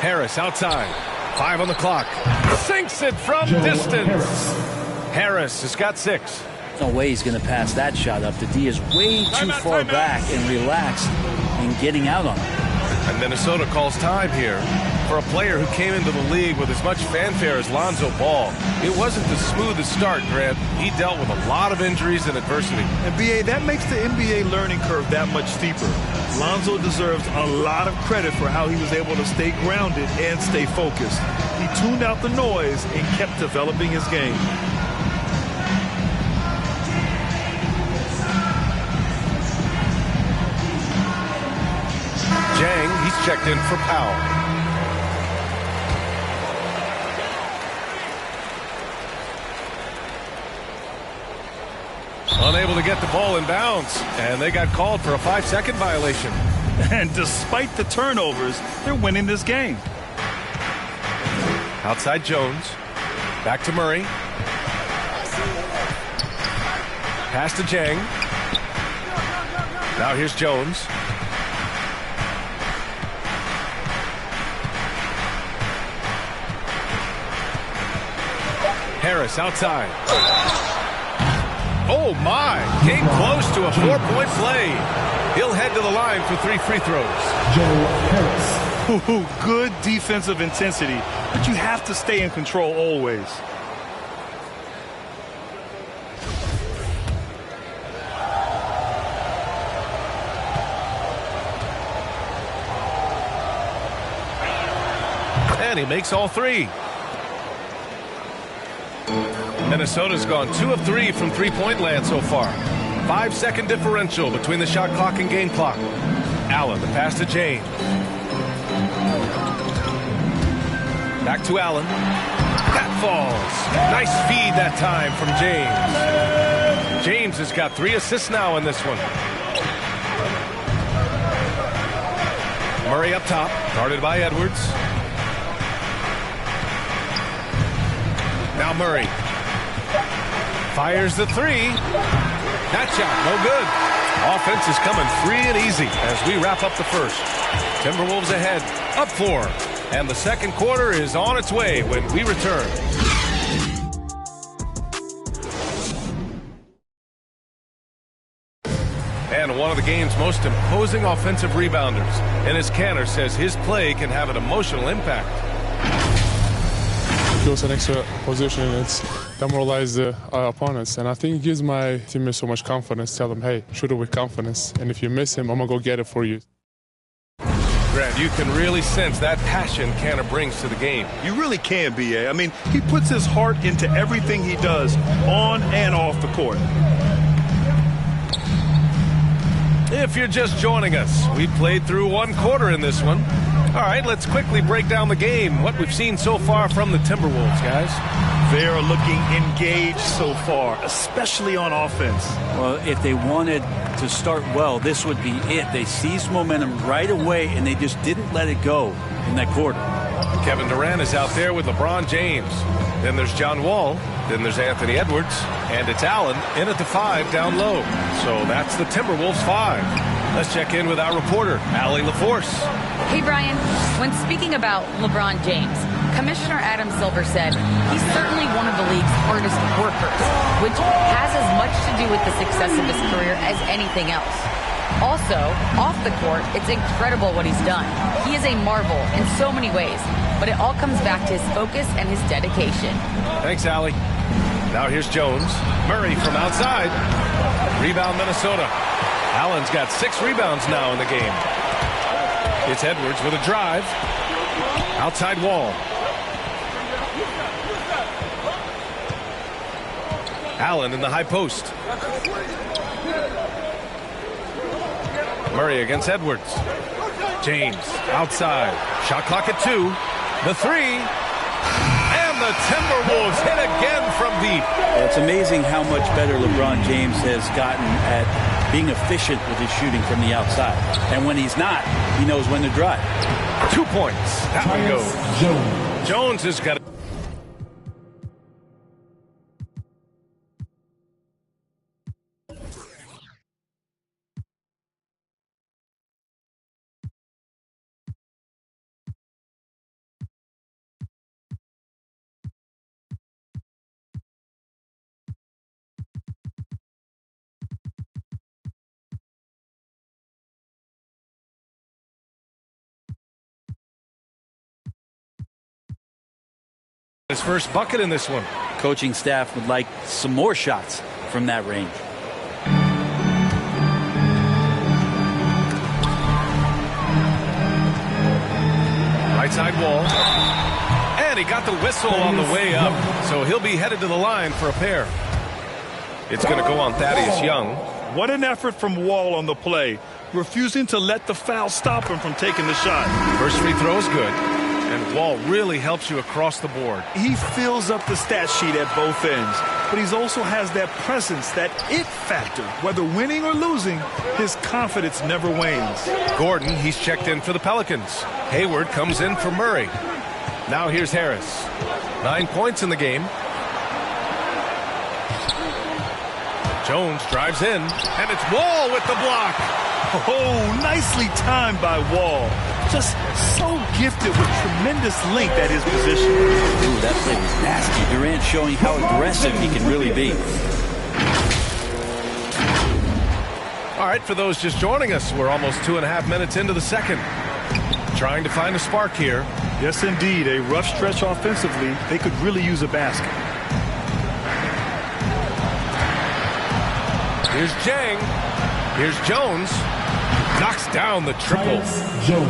Harris outside. 5 on the clock. Sinks it from distance. Harris has got 6. No way he's going to pass that shot up. The D is way too far back and relaxed in getting out on it. And Minnesota calls time here for a player who came into the league with as much fanfare as Lonzo Ball. It wasn't the smoothest start, Grant. He dealt with a lot of injuries and adversity. And BA, that makes the NBA learning curve that much steeper. Lonzo deserves a lot of credit for how he was able to stay grounded and stay focused. He tuned out the noise and kept developing his game. Jang, he's checked in for Powell. Unable to get the ball in bounds, and they got called for a 5-second violation. And despite the turnovers, they're winning this game. Outside Jones. Back to Murray. Pass to Jang. Now here's Jones. Harris outside. Oh, my. Came close to a 4-point play. He'll head to the line for 3 free throws. Joe Harris. Ooh, good defensive intensity, but you have to stay in control always. And he makes all 3. Minnesota's gone 2 of 3 from three-point land so far. 5-second differential between the shot clock and game clock. Allen, the pass to James. Back to Allen. That falls. Nice feed that time from James. James has got 3 assists now in this one. Murray up top, guarded by Edwards. Now Murray. Fires the 3. That shot, no good. Offense is coming free and easy as we wrap up the first. Timberwolves ahead, up 4. And the second quarter is on its way when we return. And one of the game's most imposing offensive rebounders. Enes Kanter says his play can have an emotional impact. Feels an extra position, and it's demoralized the opponents. And I think it gives my teammates so much confidence. Tell them, hey, shoot it with confidence. And if you miss him, I'm going to go get it for you. Grant, you can really sense that passion Kanter brings to the game. You really can, B.A. I mean, he puts his heart into everything he does on and off the court. If you're just joining us, we played through 1 quarter in this one. All right, let's quickly break down the game, what we've seen so far from the Timberwolves, guys. They are looking engaged so far, especially on offense. Well, if they wanted to start well, this would be it. They seized momentum right away, and they just didn't let it go in that quarter. Kevin Durant is out there with LeBron James. Then there's John Wall. Then there's Anthony Edwards. And it's Allen in at the 5 down low. So that's the Timberwolves 5. Let's check in with our reporter, Allie LaForce. Hey, Brian. When speaking about LeBron James, Commissioner Adam Silver said he's certainly one of the league's hardest workers, which has as much to do with the success of his career as anything else. Also, off the court, it's incredible what he's done. He is a marvel in so many ways, but it all comes back to his focus and his dedication. Thanks, Allie. Now here's Jones. Murray from outside. Rebound, Minnesota. Allen's got 6 rebounds now in the game. It's Edwards with a drive. Outside Wall. Allen in the high post. Murray against Edwards. James outside. Shot clock at 2. The 3. And the Timberwolves hit again from deep. It's amazing how much better LeBron James has gotten at being efficient with his shooting from the outside. And when he's not, he knows when to drive. 2 points. That one goes. Jones has got it. His first bucket in this one. Coaching staff would like some more shots from that range. Right side Wall. And he got the whistle on the way up. So he'll be headed to the line for a pair. It's going to go on Thaddeus Young. What an effort from Wall on the play. Refusing to let the foul stop him from taking the shot. First free throw is good. And Wall really helps you across the board. He fills up the stat sheet at both ends, but he also has that presence, that it factor. Whether winning or losing, his confidence never wanes. Gordon, he's checked in for the Pelicans. Hayward comes in for Murray. Now here's Harris. 9 points in the game. Jones drives in, and it's Wall with the block. Oh, nicely timed by Wall. Just so gifted with tremendous length at his position. Ooh, that play was nasty. Durant showing how aggressive he can really be. All right, for those just joining us, we're almost 2.5 minutes into the second. Trying to find a spark here. Yes, indeed. A rough stretch offensively. They could really use a basket. Here's Jang. Here's Jones. Knocks down the triple.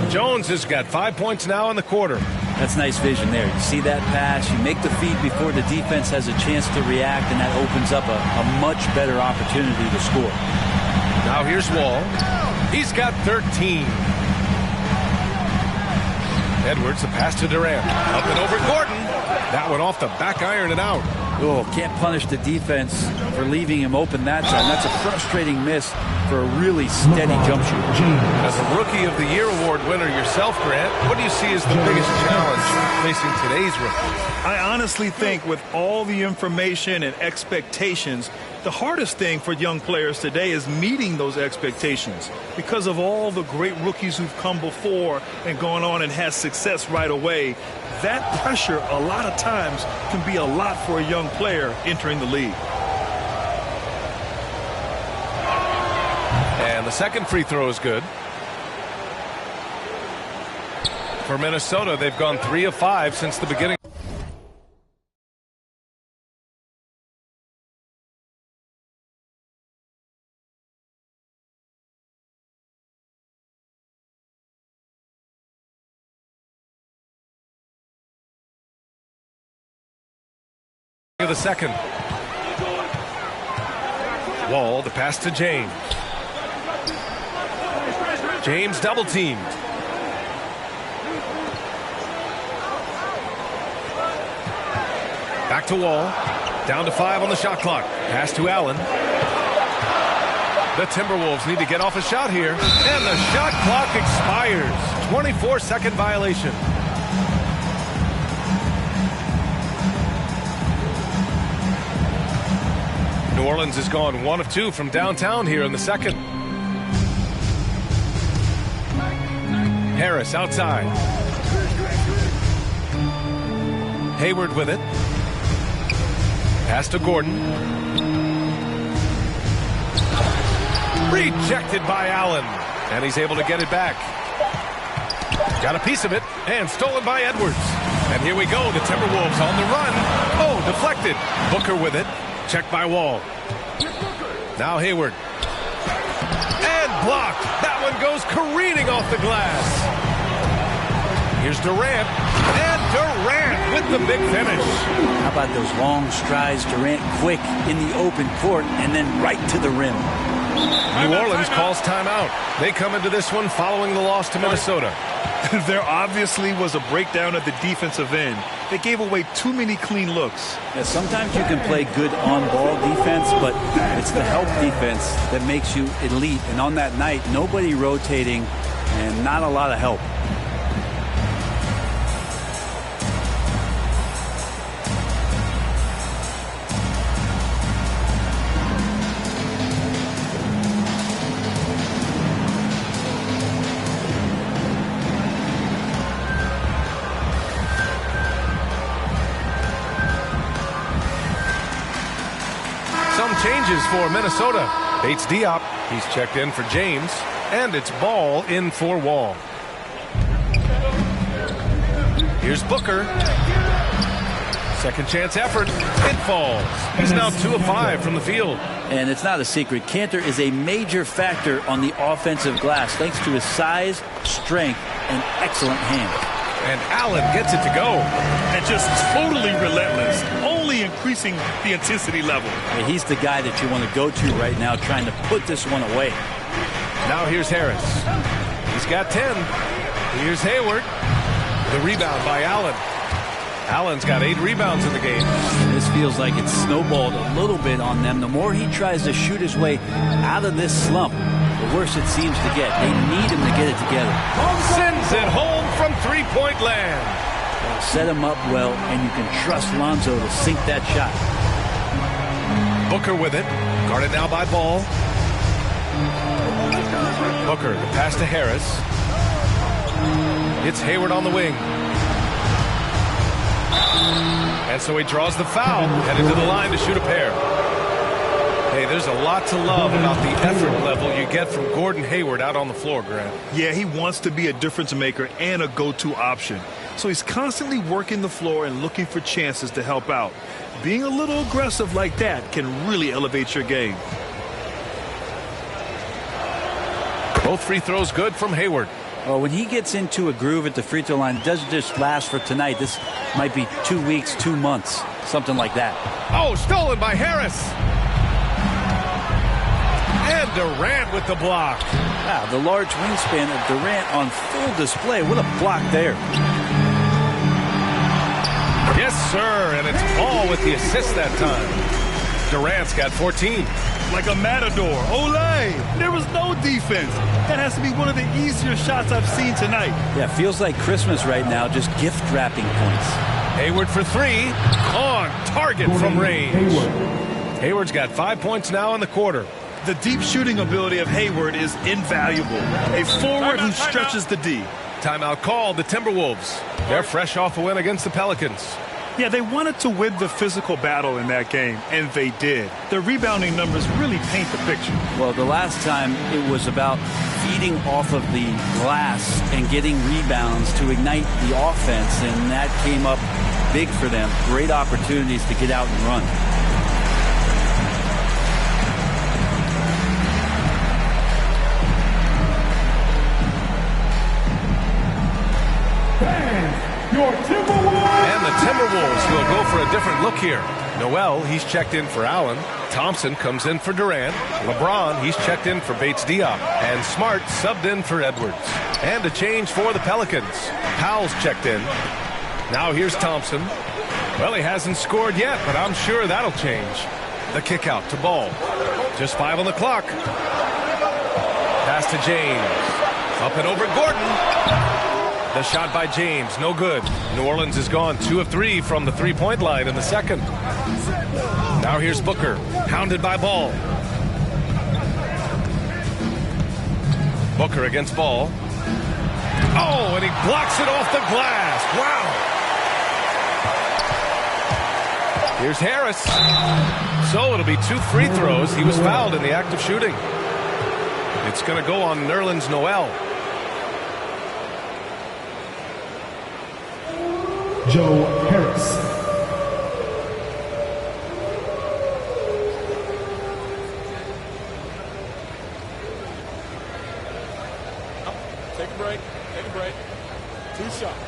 Jones has got 5 points now in the quarter. That's nice vision there. You see that pass, you make the feed before the defense has a chance to react, and that opens up a much better opportunity to score. Now here's Wall. He's got 13. Edwards, a pass to Durant. Up and over Gordon. That one off the back iron and out. Oh, can't punish the defense for leaving him open that time. That's a frustrating miss for a really steady jump shooter. As a Rookie of the Year award winner yourself, Grant, what do you see as the biggest challenge facing today's rookies? I honestly think with all the information and expectations, the hardest thing for young players today is meeting those expectations because of all the great rookies who've come before and gone on and had success right away. That pressure a lot of times can be a lot for a young player entering the league. And the second free throw is good. For Minnesota, they've gone 3 of 5 since the beginning. The second. Wall, the pass to James. James double teamed. Back to Wall. Down to 5 on the shot clock. Pass to Allen. The Timberwolves need to get off a shot here. And the shot clock expires. 24-second violation. New Orleans has gone 1 of 2 from downtown here in the second. Harris outside. Hayward with it. Pass to Gordon. Rejected by Allen. And he's able to get it back. Got a piece of it, and stolen by Edwards. And here we go, the Timberwolves on the run. Oh, deflected. Booker with it. Checked by Wall. Now Hayward. And blocked. That one goes careening off the glass. Here's Durant. And Durant with the big finish. How about those long strides? Durant quick in the open court and then right to the rim. New Orleans calls timeout. They come into this one following the loss to Minnesota. There obviously was a breakdown at the defensive end. They gave away too many clean looks. Yeah, sometimes you can play good on-ball defense, but it's the help defense that makes you elite. And on that night, nobody rotating and not a lot of help. Changes for Minnesota. Bates Diop. He's checked in for James. And it's Ball in for Wall. Here's Booker. Second chance effort. It falls. He's now 2 of 5 from the field. And it's not a secret. Kanter is a major factor on the offensive glass thanks to his size, strength, and excellent hands. And Allen gets it to go. And just totally relentless. Only increasing the intensity level. Yeah, he's the guy that you want to go to right now trying to put this one away. Now here's Harris. He's got 10. Here's Hayward. The rebound by Allen. Allen's got 8 rebounds in the game. This feels like it's snowballed a little bit on them. The more he tries to shoot his way out of this slump, the worse it seems to get. They need him to get it together. Sends it home from three-point land. Set him up well, and you can trust Lonzo to sink that shot. Booker with it. Guarded now by Ball. Booker, the pass to Harris. It's Hayward on the wing. And so he draws the foul, headed to the line to shoot a pair. Hey, there's a lot to love about the effort level you get from Gordon Hayward out on the floor, Grant. Yeah, he wants to be a difference maker and a go-to option. So he's constantly working the floor and looking for chances to help out. Being a little aggressive like that can really elevate your game. Both free throws good from Hayward. Well, when he gets into a groove at the free throw line, it doesn't just last for tonight. This might be 2 weeks, 2 months, something like that. Oh, stolen by Harris. And Durant with the block. Wow, the large wingspan of Durant on full display. What a block there. Yes, sir, and it's Ball with the assist that time. Durant's got 14. Like a matador. Olay! There was no defense. That has to be one of the easier shots I've seen tonight. Yeah, feels like Christmas right now, just gift wrapping points. Hayward for 3. On target from range. Hayward's got 5 points now in the quarter. The deep shooting ability of Hayward is invaluable. A forward who stretches the D. Timeout called, the Timberwolves. They're fresh off a win against the Pelicans. Yeah, they wanted to win the physical battle in that game, and they did. Their rebounding numbers really paint the picture. Well, the last time it was about feeding off of the glass and getting rebounds to ignite the offense, and that came up big for them. Great opportunities to get out and run. And the Timberwolves will go for a different look here. Noel, he's checked in for Allen. Thompson comes in for Durant. LeBron, he's checked in for Bates Diop. And Smart subbed in for Edwards. And a change for the Pelicans. Powell's checked in. Now here's Thompson. Well, he hasn't scored yet, but I'm sure that'll change. The kick out to Ball. Just 5 on the clock. Pass to James. Up and over Gordon. The shot by James, no good. New Orleans is gone 2 of 3 from the three-point line in the second. Now here's Booker, hounded by Ball. Booker against Ball. Oh, and he blocks it off the glass. Wow. Here's Harris. So it'll be 2 free throws. He was fouled in the act of shooting. It's going to go on Nerlens Noel. Joe Harris. Take a break. Take a break. 2 shots.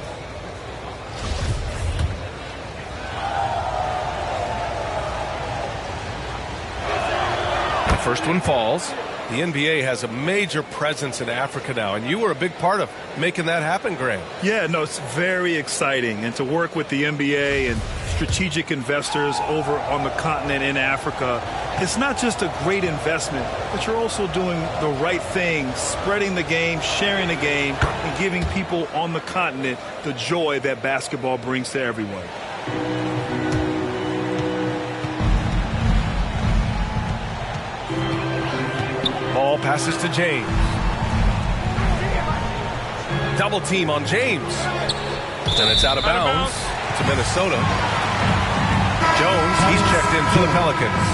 The first one falls. The NBA has a major presence in Africa now, and you were a big part of making that happen, Graham. Yeah, no, it's very exciting. And to work with the NBA and strategic investors over on the continent in Africa, it's not just a great investment, but you're also doing the right thing, spreading the game, sharing the game, and giving people on the continent the joy that basketball brings to everyone. Ball passes to James. Double team on James. And it's out of bounds to Minnesota. Jones, he's checked in for the Pelicans.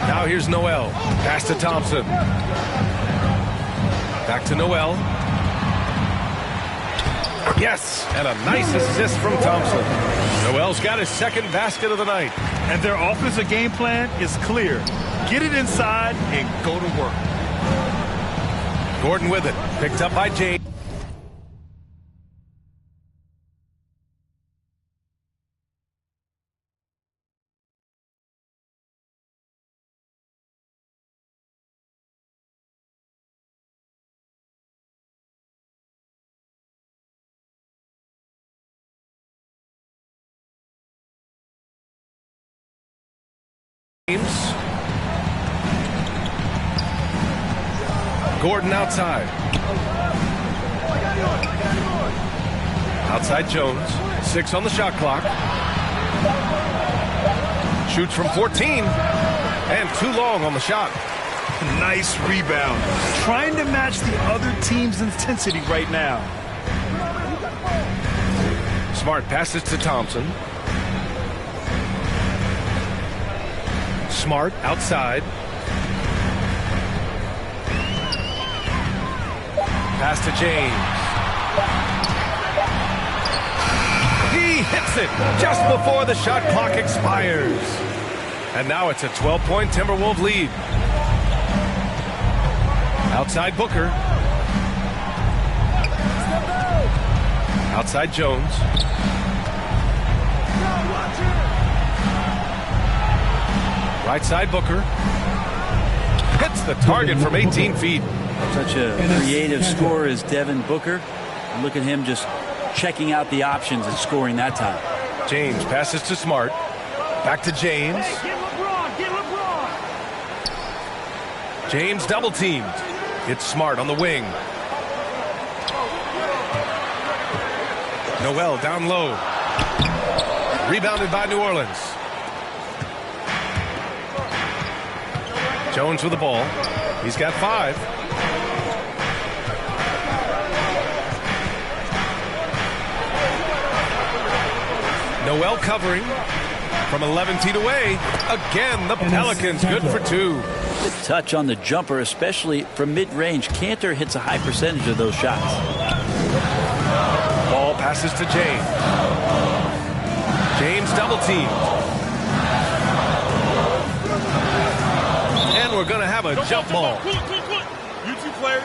Now here's Noel. Pass to Thompson. Back to Noel. Yes, and a nice assist from Thompson. Noel's got his second basket of the night. And their offensive game plan is clear. Get it inside and go to work. Gordon with it. Picked up by James. Gordon outside. Outside Jones. 6 on the shot clock. Shoots from 14. And too long on the shot. Nice rebound. Trying to match the other team's intensity right now. Smart passes to Thompson. Smart outside. Pass to James. He hits it just before the shot clock expires. And now it's a 12-point Timberwolves lead. Outside Booker. Outside Jones. Right side Booker. Hits the target from 18 feet. Such a creative scorer as Devin Booker. Look at him just checking out the options and scoring that time. James passes to Smart. Back to James. James double teamed. It's Smart on the wing. Noel down low. Rebounded by New Orleans. Jones with the ball. He's got 5. Noel covering from 11 feet away. Again, the Pelicans good for 2. The touch on the jumper, especially from mid-range. Cantor hits a high percentage of those shots. Ball passes to James. James double teamed. And we're going to have a jump ball. You 2 players.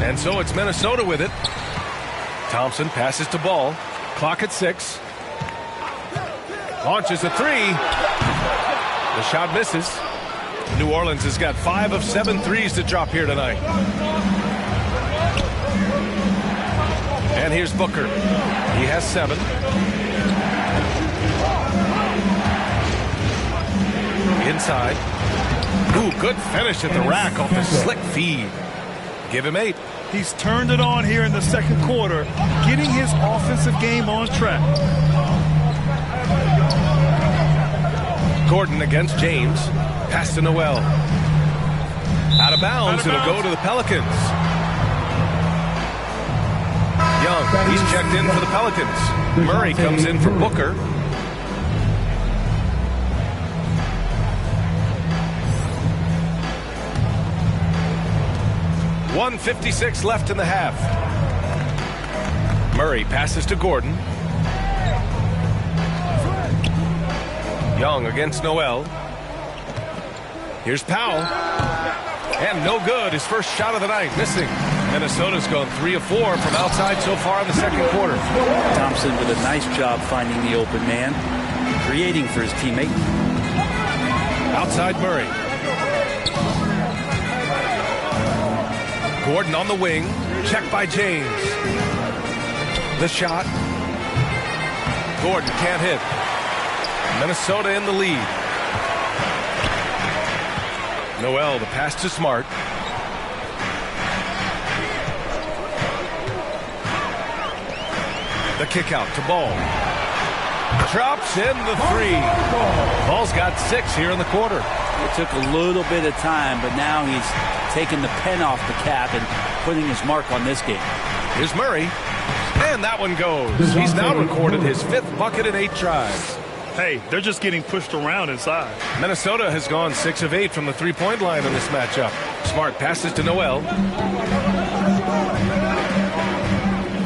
And so it's Minnesota with it. Thompson passes to Ball. Clock at 6. Launches a 3. The shot misses. New Orleans has got 5 of 7 threes to drop here tonight. And here's Booker. He has 7. Inside. Ooh, good finish at the rack off the slick feed. Give him 8. He's turned it on here in the second quarter, getting his offensive game on track. Gordon against James. Pass to Noel. Out of bounds. It'll go to the Pelicans. Young, he's checked in for the Pelicans. Murray comes in for Booker. .156 left in the half. Murray passes to Gordon. Young against Noel. Here's Powell. And no good. His first shot of the night, missing. Minnesota's gone 3 of 4 from outside so far in the second quarter. Thompson with a nice job finding the open man, creating for his teammate. Outside Murray. Gordon on the wing. Checked by James. The shot. Gordon can't hit. Minnesota in the lead. Noel, the pass to Smart. The kick out to Ball. Drops in the 3. Ball's got 6 here in the quarter. It took a little bit of time, but now he's taking the pen off the cap and putting his mark on this game. Here's Murray. And that one goes. He's now recorded his 5th bucket in 8 tries. Hey, they're just getting pushed around inside. Minnesota has gone 6 of 8 from the three-point line in this matchup. Smart passes to Noel.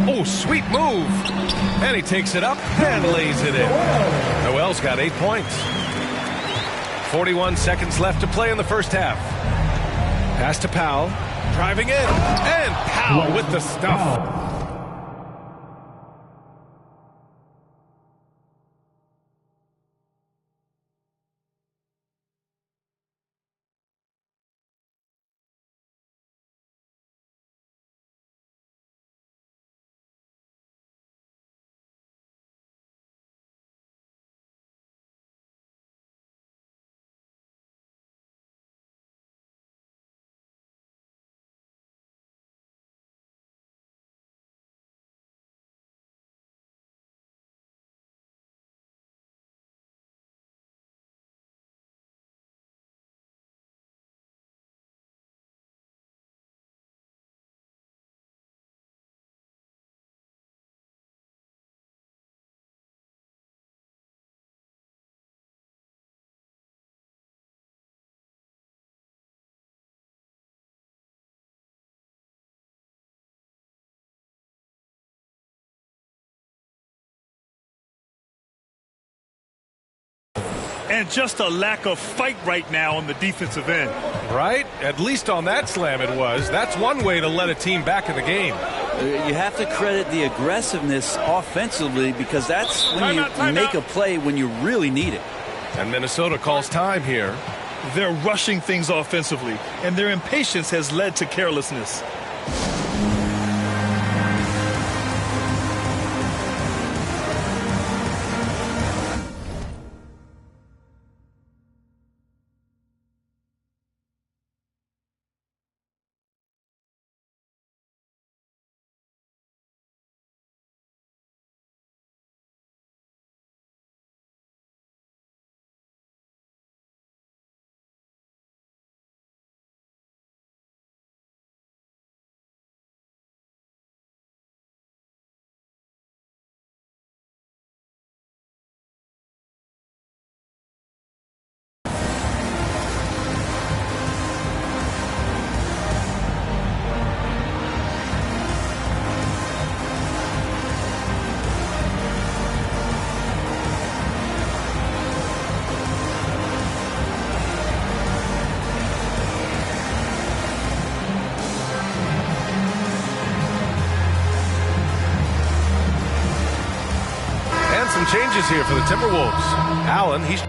Oh, sweet move. And he takes it up and lays it in. Noel's got 8 points. 41 seconds left to play in the first half. Pass to Powell. Driving in. And Powell with the stuff. And just a lack of fight right now on the defensive end. Right? At least on that slam it was. That's one way to let a team back in the game. You have to credit the aggressiveness offensively because that's when you make a play when you really need it. And Minnesota calls time here. They're rushing things offensively, and their impatience has led to carelessness. Some changes here for the Timberwolves. Allen, he's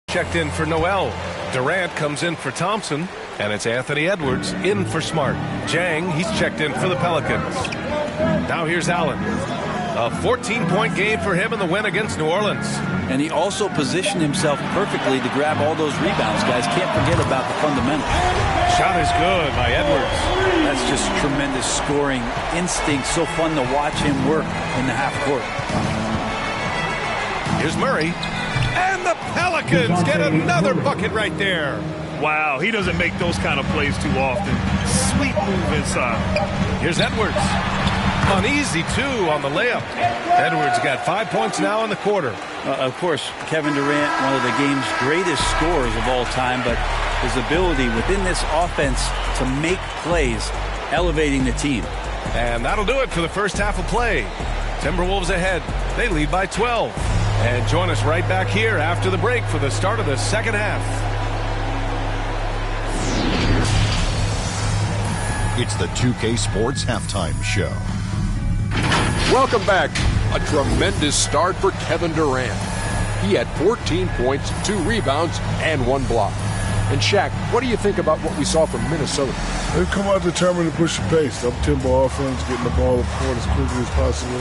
checked in for Noel. Durant comes in for Thompson. And it's Anthony Edwards in for Smart. Jang, he's checked in for the Pelicans. Now here's Allen. A 14-point game for him in the win against New Orleans. And he also positioned himself perfectly to grab all those rebounds, guys. Can't forget about the fundamentals. Shot is good by Edwards. That's just tremendous scoring instinct. So fun to watch him work in the half court. Here's Murray. And the Pelicans get another bucket right there. Wow, he doesn't make those kind of plays too often. Sweet move inside. Here's Edwards. An easy 2 on the layup. Edwards got 5 points now in the quarter. Of course, Kevin Durant, one of the game's greatest scorers of all time, but his ability within this offense to make plays, elevating the team. And that'll do it for the first half of play. Timberwolves ahead. They lead by 12. And join us right back here after the break for the start of the second half. It's the 2K Sports Halftime Show. Welcome back. A tremendous start for Kevin Durant. He had 14 points, 2 rebounds, and 1 block. And Shaq, what do you think about what we saw from Minnesota? They've come out determined to push the pace. Up-tempo offense, getting the ball up court as quickly as possible.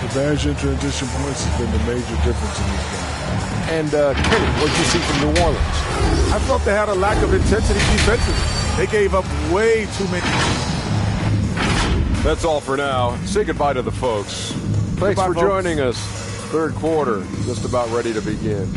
Advantage in transition points has been the major difference in this game. And Kenny, what did you see from New Orleans? I felt they had a lack of intensity defensively. They gave up way too many. That's all for now. Say goodbye to the folks. Thanks for joining us. Third quarter, just about ready to begin.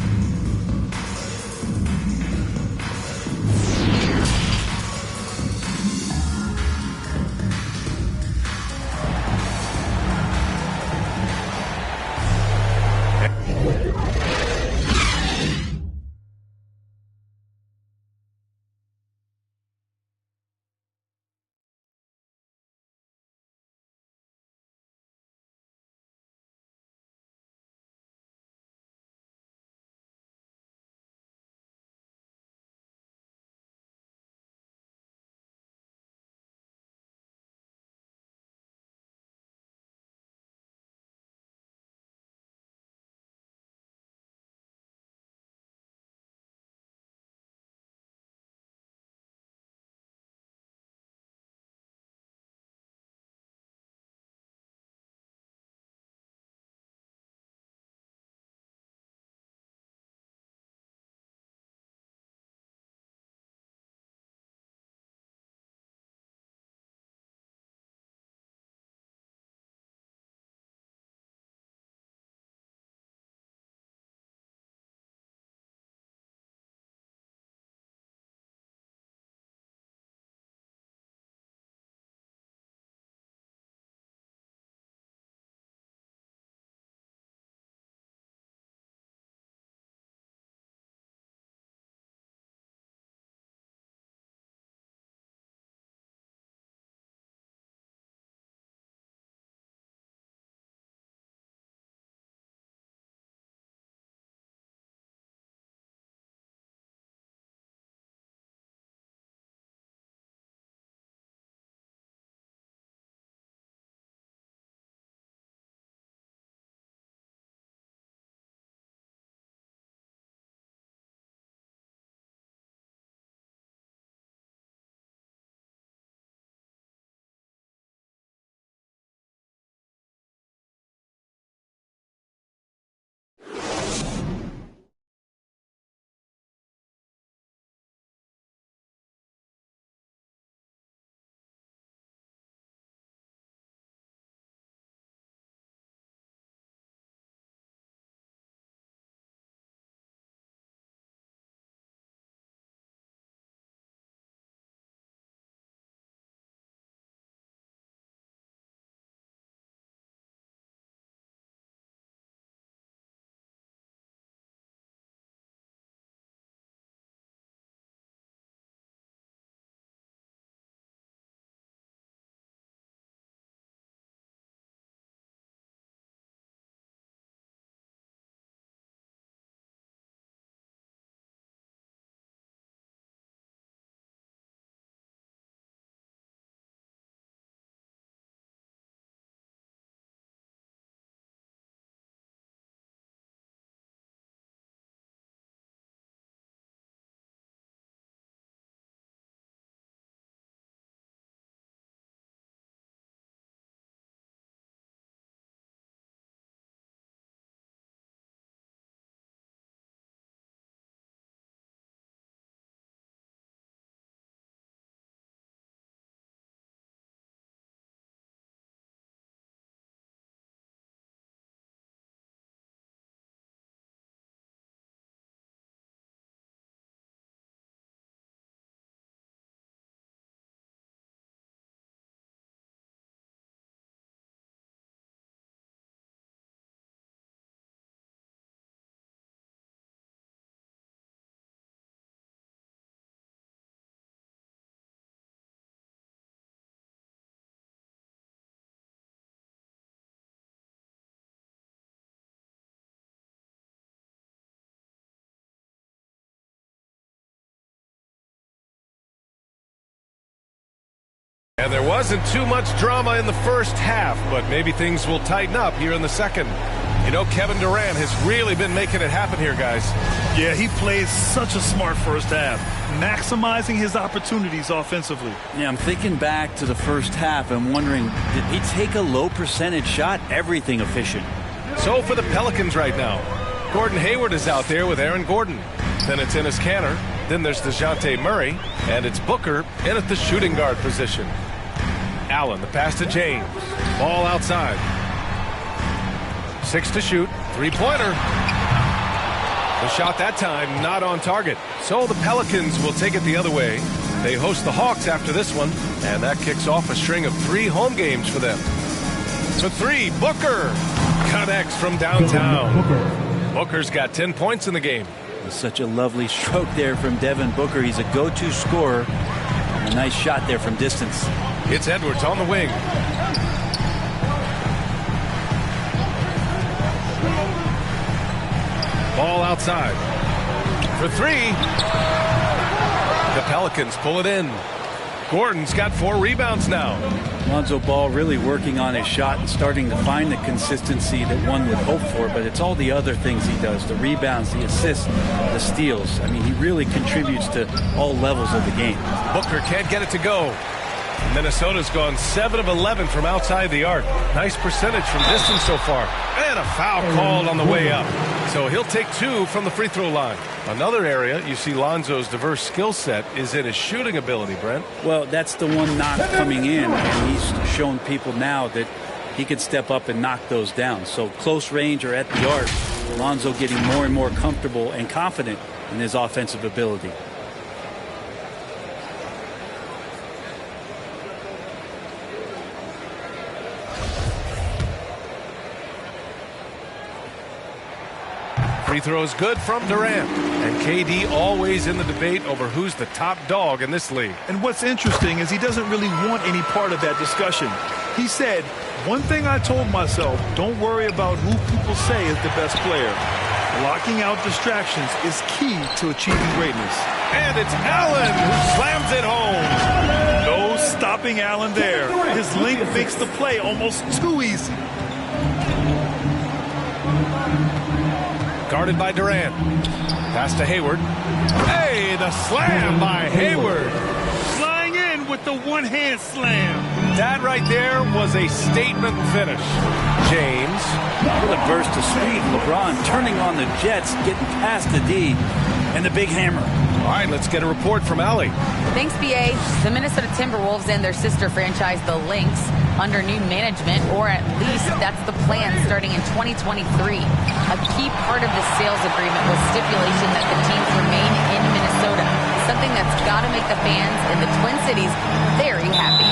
And there wasn't too much drama in the first half, but maybe things will tighten up here in the second. You know, Kevin Durant has really been making it happen here, guys. Yeah, he played such a smart first half, maximizing his opportunities offensively. Yeah, I'm thinking back to the first half. I'm wondering, did he take a low percentage shot? Everything efficient. So for the Pelicans right now, Gordon Hayward is out there with Aaron Gordon. Then it's Enes Kanter. Then there's DeJounte Murray. And it's Booker in at the shooting guard position. Allen, the pass to James. Ball outside. 6 to shoot. Three-pointer. The shot that time not on target. So the Pelicans will take it the other way. They host the Hawks after this one. And that kicks off a string of 3 home games for them. For 3, Booker connects from downtown. Booker's got 10 points in the game. Such a lovely stroke there from Devin Booker. He's a go-to scorer. And a nice shot there from distance. It's Edwards on the wing. Ball outside. For 3. The Pelicans pull it in. Gordon's got 4 rebounds now. Lonzo Ball really working on his shot and starting to find the consistency that one would hope for, but it's all the other things he does, the rebounds, the assists, the steals. I mean, he really contributes to all levels of the game. Booker can't get it to go. Minnesota's gone 7 of 11 from outside the arc. Nice percentage from distance so far. And a foul called on the way up. So he'll take 2 from the free throw line. Another area you see Lonzo's diverse skill set is in his shooting ability, Brent. Well, that's the one not coming in, and he's shown people now that he could step up and knock those down. So close range or at the arc, Lonzo getting more and more comfortable and confident in his offensive ability. Free throw is good from Durant. And KD always in the debate over who's the top dog in this league. And what's interesting is he doesn't really want any part of that discussion. He said, one thing I told myself, don't worry about who people say is the best player. Blocking out distractions is key to achieving greatness. And it's Allen who slams it home. No stopping Allen there. His length makes the play almost too easy. Guarded by Durant. Pass to Hayward. Hey, the slam by Hayward. Flying in with the one-hand slam. That right there was a statement finish. James. What a burst of speed. LeBron turning on the Jets, getting past the D, and the big hammer. All right, let's get a report from Allie. Thanks, BA. The Minnesota Timberwolves and their sister franchise, the Lynx, under new management, or at least that's the plan starting in 2023. A key part of the sales agreement was stipulation that the teams remain in Minnesota, something that's got to make the fans in the Twin Cities very happy.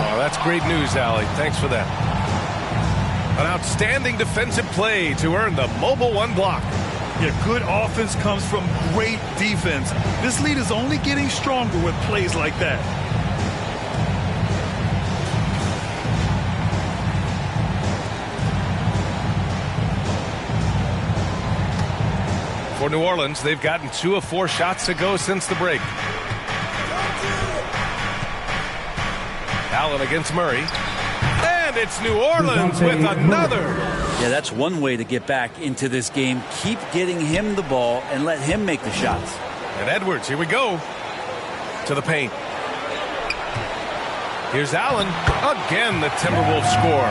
Oh, that's great news, Allie. Thanks for that. An outstanding defensive play to earn the Mobile One block. Yeah, good offense comes from great defense. This lead is only getting stronger with plays like that. For New Orleans, they've gotten 2 of 4 shots to go since the break. Allen against Murray. And it's New Orleans with another. Yeah, that's one way to get back into this game. Keep getting him the ball and let him make the shots. And Edwards, here we go. To the paint. Here's Allen. Again, the Timberwolves score.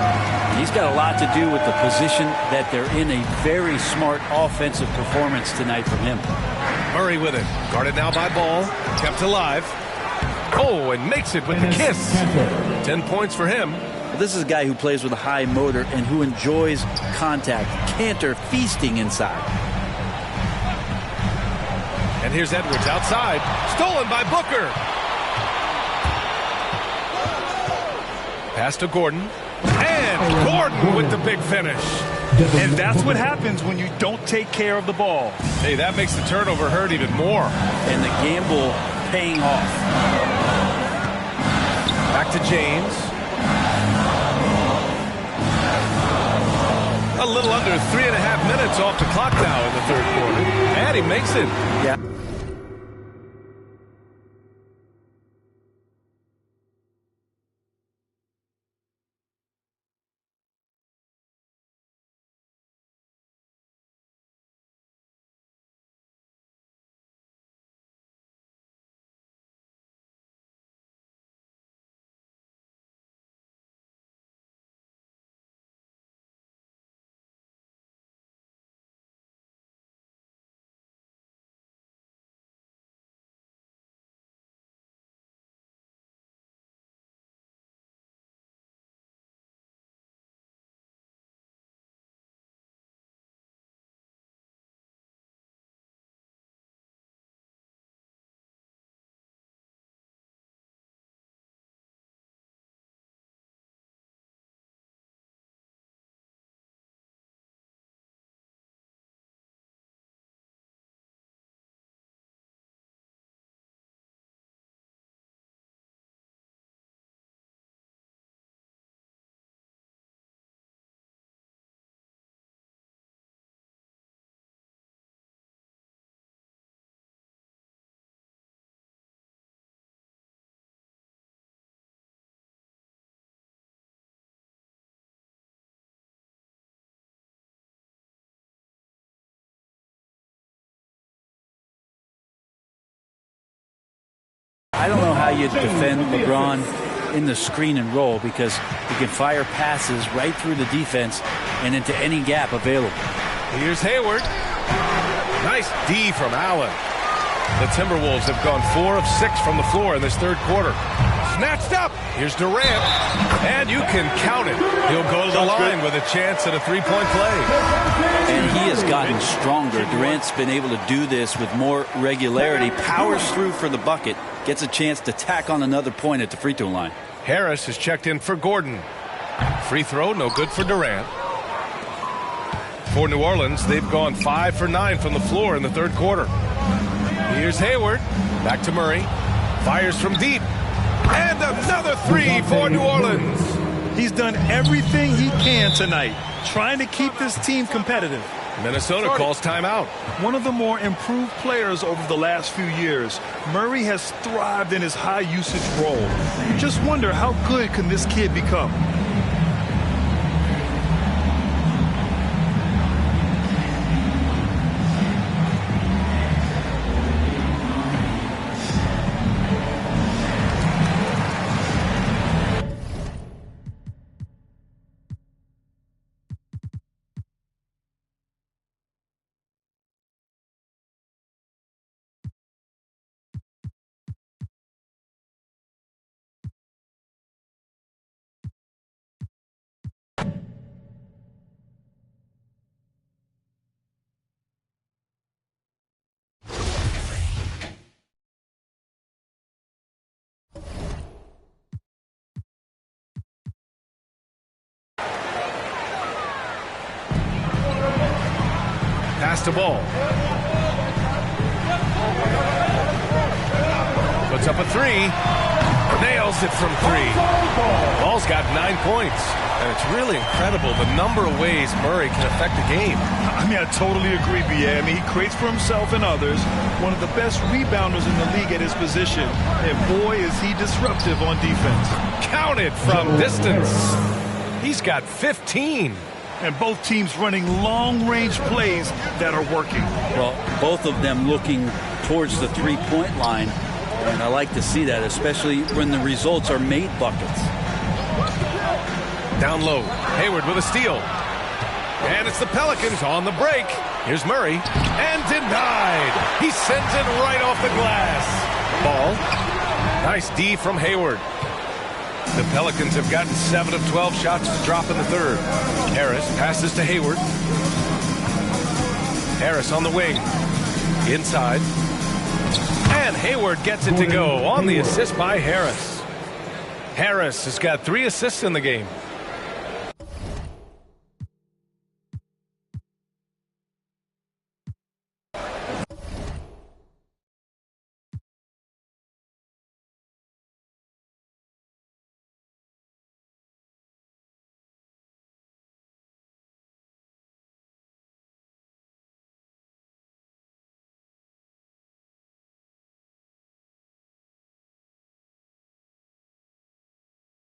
He's got a lot to do with the position that they're in. A very smart offensive performance tonight from him. Murray with it. Guarded now by Ball. Kept alive. Oh, and makes it with the kiss. 10 points for him. This is a guy who plays with a high motor and who enjoys contact. Kanter feasting inside. And here's Edwards outside. Stolen by Booker. Pass to Gordon. And Gordon with the big finish. And that's what happens when you don't take care of the ball. Hey, that makes the turnover hurt even more. And the gamble paying off. Back to James. A little under 3.5 minutes off the clock now in the third quarter. And he makes it. Yeah. I don't know how you defend LeBron in the screen and roll, because he can fire passes right through the defense and into any gap available. Here's Hayward. Nice D from Allen. The Timberwolves have gone 4 of 6 from the floor in this third quarter. Snatched up. Here's Durant. And you can count it. He'll go to the line with a chance at a three-point play. And he has gotten stronger. Durant's been able to do this with more regularity. Powers through for the bucket. Gets a chance to tack on another point at the free throw line. Harris has checked in for Gordon. Free throw, no good for Durant. For New Orleans, they've gone 5 for 9 from the floor in the third quarter. Here's Hayward. Back to Murray. Fires from deep. And another three for New Orleans. He's done everything he can tonight, trying to keep this team competitive. Minnesota calls timeout. One of the more improved players over the last few years, Murray has thrived in his high-usage role. You just wonder, how good can this kid become? Pass the ball. Puts up a three. Nails it from three. Ball's got 9 points. And it's really incredible the number of ways Murray can affect the game. I mean, I totally agree, B.A. I mean, he creates for himself and others. One of the best rebounders in the league at his position. And boy, is he disruptive on defense. Counted from distance. He's got 15. And both teams running long-range plays that are working. Well, both of them looking towards the three-point line. And I like to see that, especially when the results are made buckets. Down low. Hayward with a steal. And it's the Pelicans on the break. Here's Murray. And denied. He sends it right off the glass. Ball. Nice D from Hayward. The Pelicans have gotten 7 of 12 shots to drop in the third. Harris passes to Hayward. Harris on the wing. Inside. And Hayward gets it to go on the assist by Harris. Harris has got 3 assists in the game.